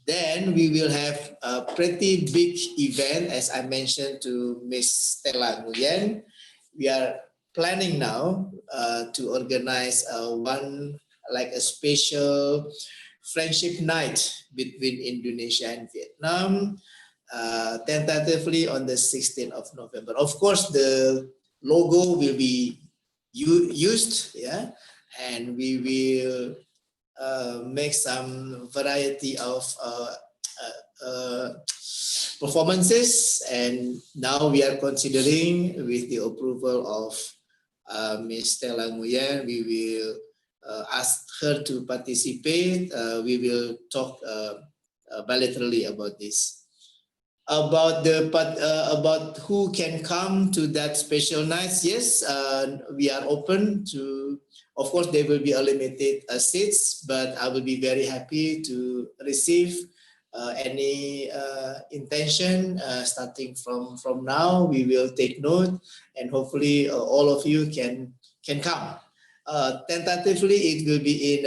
Then we will have a pretty big event, as I mentioned to Ms. Stella Nguyen. We are planning now to organize a special friendship night between Indonesia and Vietnam, tentatively on the 16th of November. Of course, the logo will be used, yeah, and we will make some variety of performances, and now we are considering, with the approval of Ms. Stella Nguyen, we will ask her to participate. We will talk bilaterally about this. About who can come to that special nights, yes, we are open to. Of course, there will be a limited seats, but I will be very happy to receive any intention starting from now. We will take note, and hopefully all of you can come. Tentatively, it will be in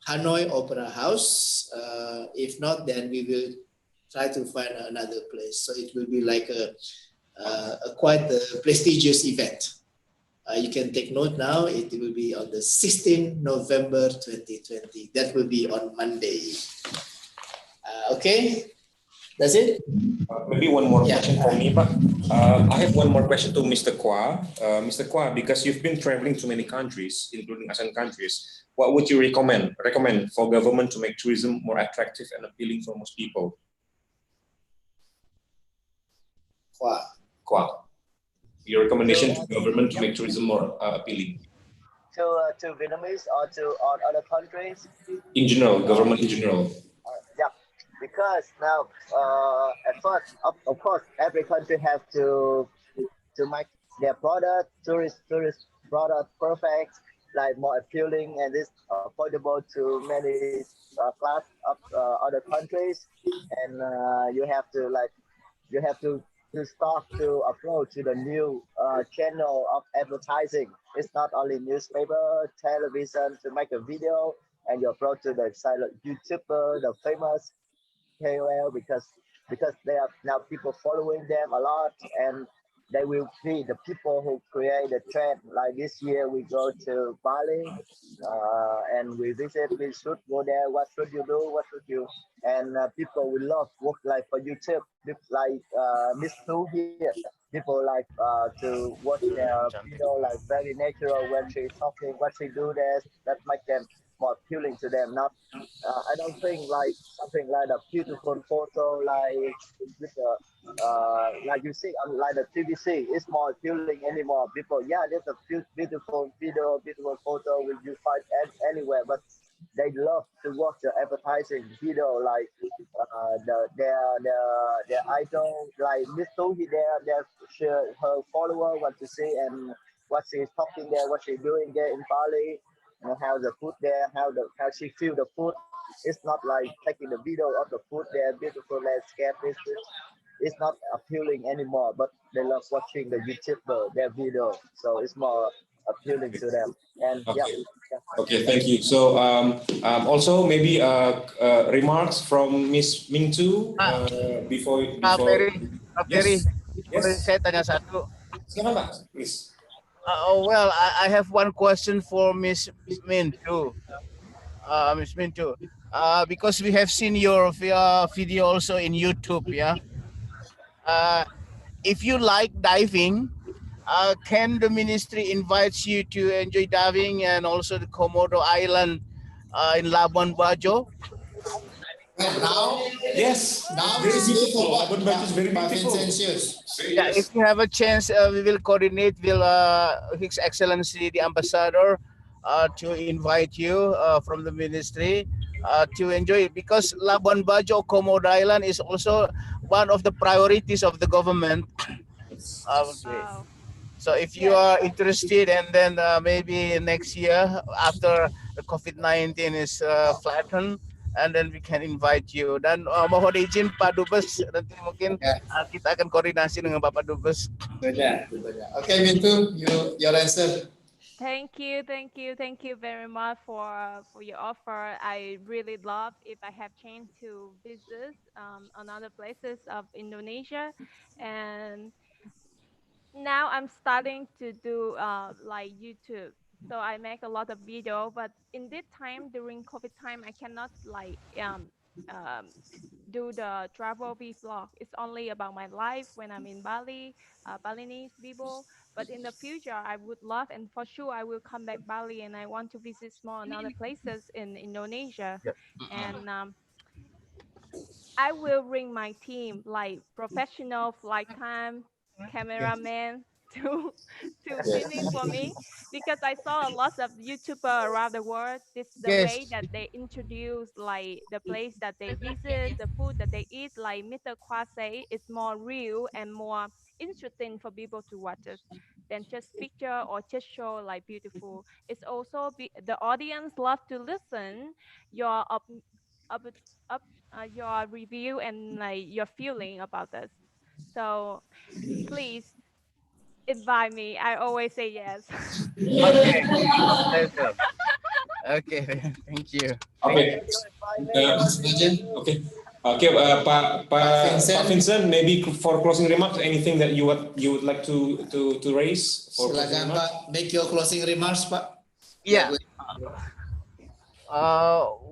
Hanoi Opera House. If not, then we will try to find another place. So it will be like a quite a prestigious event. You can take note now. It will be on the 16th November 2020. That will be on Monday. Okay, that's it. Maybe one more question for me, Pak. I have one more question to Mr. Kwa. Mr. Kwa, because you've been traveling to many countries, including ASEAN countries, what would you recommend for government to make tourism more attractive and appealing for most people? Kwa. Your recommendation to government to make tourism more appealing? To Vietnamese or to other countries? In general, government in general. Yeah, because now at first, of course, every country have to make their tourist product perfect, like more appealing and is affordable to many class of other countries, and you have to start to approach to the new channel of advertising. It's not only newspaper, television to make a video, and you approach to the silent YouTuber, the famous KOL, because they are now people following them a lot, and they will be the people who create the trend. Like this year, we go to Bali, and we visit. We should go there. What should you do? What should you? And people will love work like for YouTube, like Miss Two here. People like to watch their video, like very natural when she's talking, what she do there. That make them more appealing to them. Not, I don't think like something like a beautiful photo, like with like you see on like the TVC, it's more appealing anymore. People, yeah, there's a beautiful video, beautiful photo which you find anywhere, but they love to watch the advertising video, like their idol, like Miss Tohi her follower want to see and what she's talking there, what she's doing there in Bali, and how the food there, how she feel the food. It's not like taking the video of the food there, beautiful landscape. It's not appealing anymore, but they love watching the YouTuber, their video, so it's more appealing to them. And okay. Yeah. Okay, thank you. So also maybe remarks from Miss Minh Tu before. Ferry, boleh saya tanya satu? Silakan Pak, please. Well, I have one question for Miss Minh Tu. Miss Minh Tu, because we have seen your video also in YouTube, yeah. If you like diving, can the ministry invite you to enjoy diving and also the Komodo Island in Labuan Bajo? Now, yes, now very it's beautiful. Labuan Bajo is very beautiful. Yeah, if you have a chance, we will coordinate with His Excellency the Ambassador to invite you from the ministry to enjoy it, because Labuan Bajo, Komodo Island is also one of the priorities of the government. Wow. So if you are interested, and then maybe next year after the COVID-19 is flattened, and then we can invite you. Dan mohon izin Pak Dubes, nanti mungkin kita akan koordinasi dengan Bapak Dubes. Okay, Mintu, your answer. Thank you very much for your offer. I really love if I have chance to visit another places of Indonesia, and now I'm starting to do like YouTube. So I make a lot of video, but in this time during COVID time, I cannot like do the travel vlog. It's only about my life when I'm in Bali, Balinese people. But in the future, I would love, and for sure, I will come back Bali, and I want to visit small and other places in Indonesia, and I will bring my team, like professional flight time, cameraman, to filming for me, because I saw a lot of YouTuber around the world. This the way that they introduce like the place that they visit, the food that they eat. Like Mr. Kwa say, it's more real and more interesting for people to watch us than just picture or just show like beautiful. It's also the audience love to listen your up, your review and like your feeling about this. So please invite me. I always say yes. Okay, pleasure. Okay, thank you. Okay. Okay, Pak Vincent, maybe for closing remarks, anything that you would like to raise? Silakan Pak, make your closing remarks, Pak. Yeah.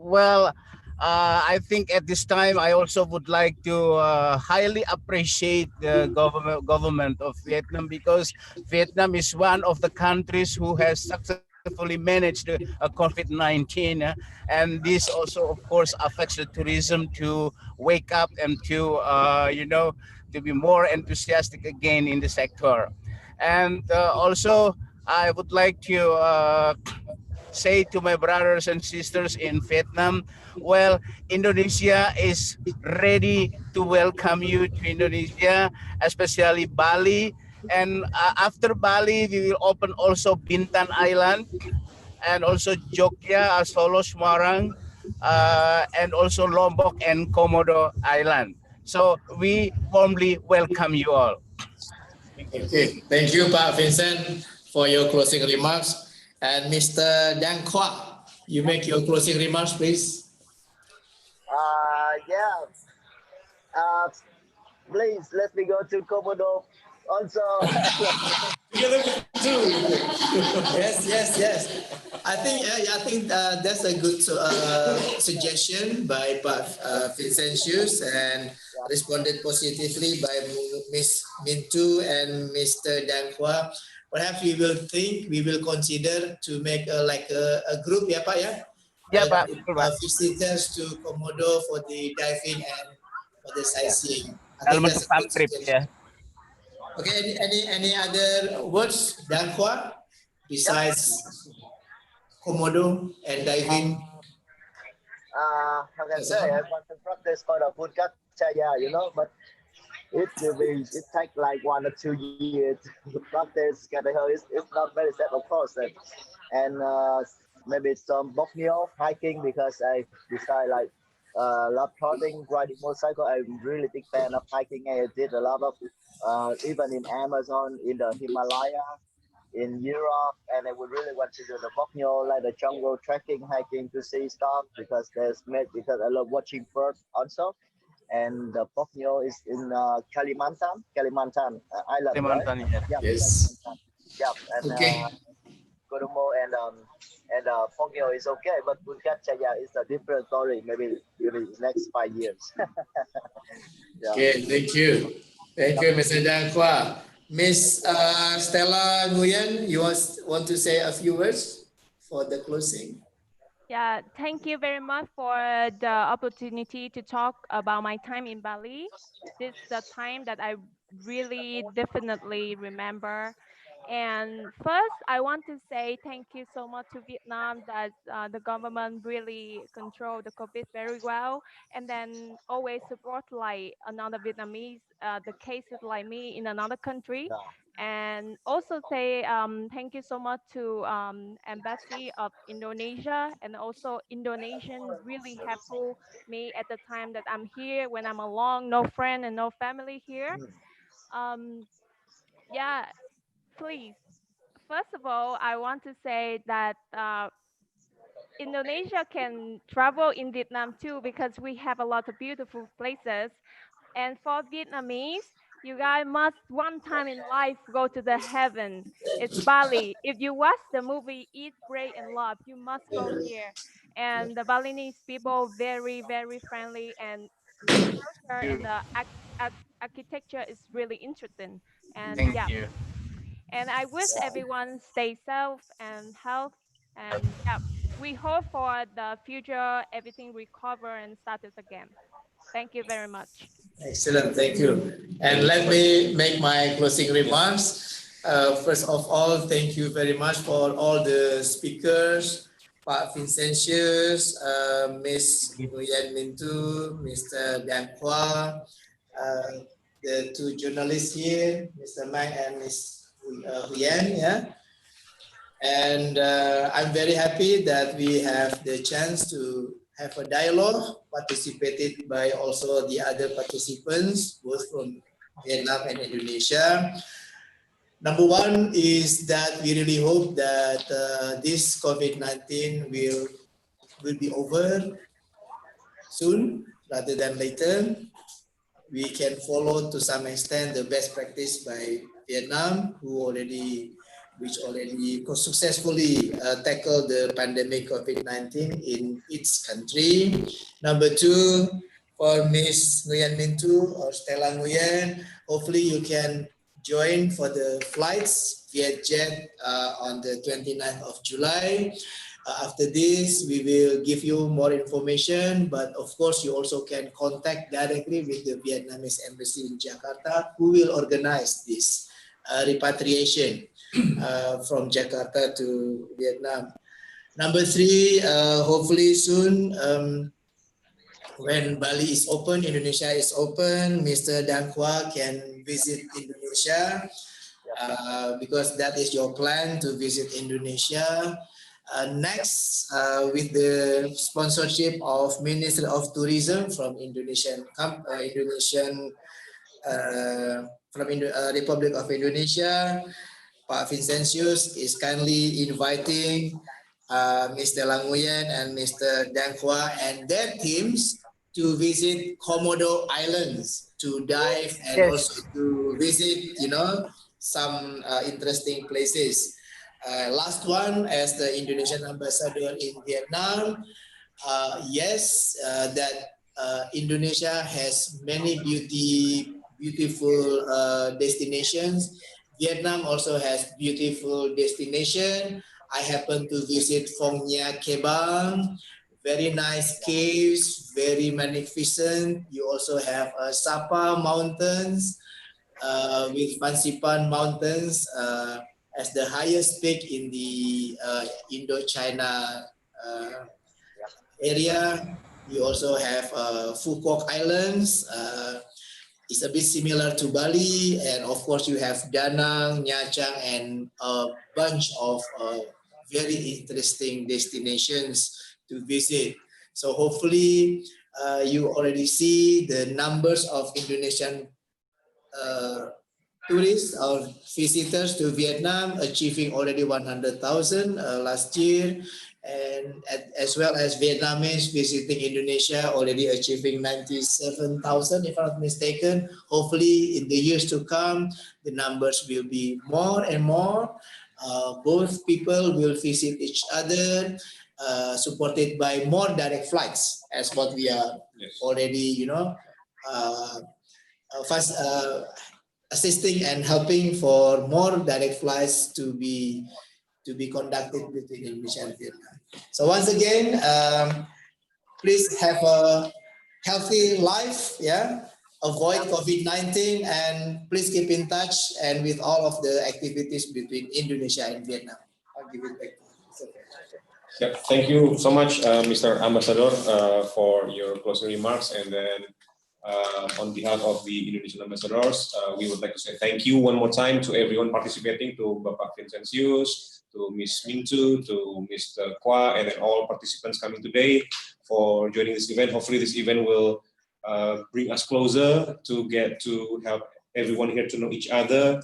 Well, I think at this time I also would like to highly appreciate the government of Vietnam, because Vietnam is one of the countries who has successfully managed the COVID-19, and this also, of course, affects the tourism to wake up and to to be more enthusiastic again in the sector. And also, I would like to say to my brothers and sisters in Vietnam, well, Indonesia is ready to welcome you to Indonesia, especially Bali. And after Bali, we will open also Bintan Island, and also Jogja, Solo, Semarang, and also Lombok and Komodo Island. So we warmly welcome you all. Thank you. Okay, thank you, Pak Vincent, for your closing remarks. And Mr. Dan Kwa, you make your closing remarks, please. Please let me go to Komodo also. Yes. I think that's a good suggestion by Pak Vinsensius, and responded positively by Ms. Mintu and Mr. Dan Kwa. Perhaps we will consider to make a group, ya Pak, ya? Ya Pak. Visitors to Komodo for the diving and for the sightseeing. I Dalam think that's a good trip, ya. Okay, any other words, Dan Kwa, besides Komodo and diving? How can I say? I want to practice for the Puncak Chaya, but it takes like 1 or 2 years to practice. It's not very safe, of course, and maybe some Borneo hiking, because I decide love trotting, riding motorcycle. I'm really big fan of hiking. I did a lot of even in Amazon, in the Himalaya, in Europe, and I would really want to do the Borneo, like the jungle trekking, hiking to see stuff, because I love watching birds also. And the Borneo is in Kalimantan Island, Kalimantan, right? yeah. Yes. Yeah, and okay. Komodo and Borneo is okay, but Puncak Jaya is a different story. Maybe next 5 years. Yeah. Okay, thank you, Mr. Dan Kwa. Miss Stella Nguyen, you want to say a few words for the closing? Yeah, thank you very much for the opportunity to talk about my time in Bali. This is the time that I really definitely remember, And first, I want to say thank you so much to Vietnam that the government really control the COVID very well, and then always support like another Vietnamese, the cases like me in another country. Yeah. And also say thank you so much to Embassy of Indonesia, and also Indonesian really helpful me at the time that I'm here when I'm alone, no friend and no family here. Um, yeah, please. First of all, I want to say that Indonesia can travel in Vietnam too because we have a lot of beautiful places. And for Vietnamese, you guys must one time in life go to the heaven. It's Bali. If you watch the movie Eat, Pray, and Love, you must go here. And the Balinese people very, very friendly, and the culture and the architecture is really interesting. And Thank yeah, you. and I wish everyone stay safe and health. And yeah, we hope for the future everything recover and start it again. Thank you very much. Excellent, thank you. And let me make my closing remarks. First of all, thank you very much for all the speakers, Pak Vinsensius, Ms. Nguyen Mintu, Mr. Dan Hua, the two journalists here, Mr. Minh and Ms. Nguyen, yeah. And I'm very happy that we have the chance to have a dialogue participated by also the other participants, both from Vietnam and Indonesia. Number one is that we really hope that this COVID-19 will be over soon rather than later. We can follow to some extent the best practice by Vietnam, which already successfully tackled the pandemic COVID-19 in its country. Number two, for Ms. Nguyen Mintu or Stella Nguyen, hopefully you can join for the flights via jet on the 29th of July. After this, we will give you more information, but of course, you also can contact directly with the Vietnamese Embassy in Jakarta, who will organize this repatriation from Jakarta to Vietnam. Number three, hopefully soon, when Bali is open, Indonesia is open, Mr. Dan Hua can visit Indonesia because that is your plan to visit Indonesia. Next, with the sponsorship of Ministry of Tourism from Republic of Indonesia, Pak Vinsensius is kindly inviting Mr. Nguyen and Mr. Dan Hua and their teams to visit Komodo Islands to dive and also to visit, some interesting places. Last one, as the Indonesian Ambassador in Vietnam, yes, that Indonesia has many beautiful destinations. Vietnam also has beautiful destination. I happen to visit Phong Nha Kebang, very nice caves, very magnificent. You also have Sapa Mountains with Fansipan Mountains as the highest peak in the Indochina area. You also have Phu Quoc Islands. It's a bit similar to Bali, and of course you have Da Nang, Nha Trang, and a bunch of very interesting destinations to visit. So hopefully you already see the numbers of Indonesian tourists or visitors to Vietnam achieving already 100,000 last year, and as well as Vietnamese visiting Indonesia already achieving 97,000 if I'm not mistaken. Hopefully in the years to come the numbers will be more and more. Both people will visit each other, supported by more direct flights as what we are already assisting and helping for more direct flights to be conducted between Indonesia and Vietnam. So once again, please have a healthy life, yeah. avoid COVID-19 and please keep in touch and with all of the activities between Indonesia and Vietnam. I'll give it back. Yep. Thank you so much, Mr. Ambassador, for your closing remarks. And then on behalf of the Indonesian ambassadors, we would like to say thank you one more time to everyone participating, to Bapak Vinsensius, to Ms. Mintu, to Mr. Kwa, and then all participants coming today for joining this event. Hopefully this event will bring us closer to get to help everyone here to know each other,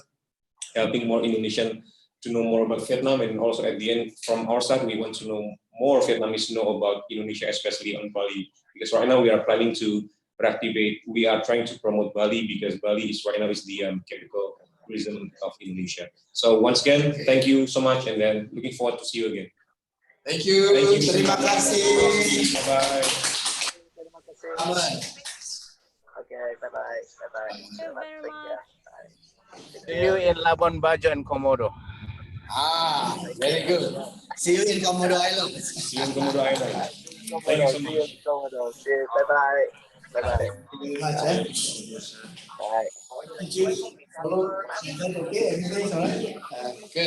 helping more Indonesian to know more about Vietnam, and also at the end, from our side, we want to know more Vietnamese know about Indonesia, especially on Bali, because right now we are planning to reactivate. We are trying to promote Bali because Bali is right now is the capital tourism of Indonesia. So once again, thank you so much, and then looking forward to see you again. Thank you. Thank you. Terima kasih. Bye bye. Terima kasih. Aman. Okay, bye bye. Bye bye. Thank you very much. See you in Labuan Bajo and Komodo. Ah, very good. See you in Komodo Island. See you in Komodo Island. Thank you so See you much. in Komodo. See you. Bye bye. Bye bye. Thank you very much. Bye. Thank you. Follow. Okay, everything is all right. Good.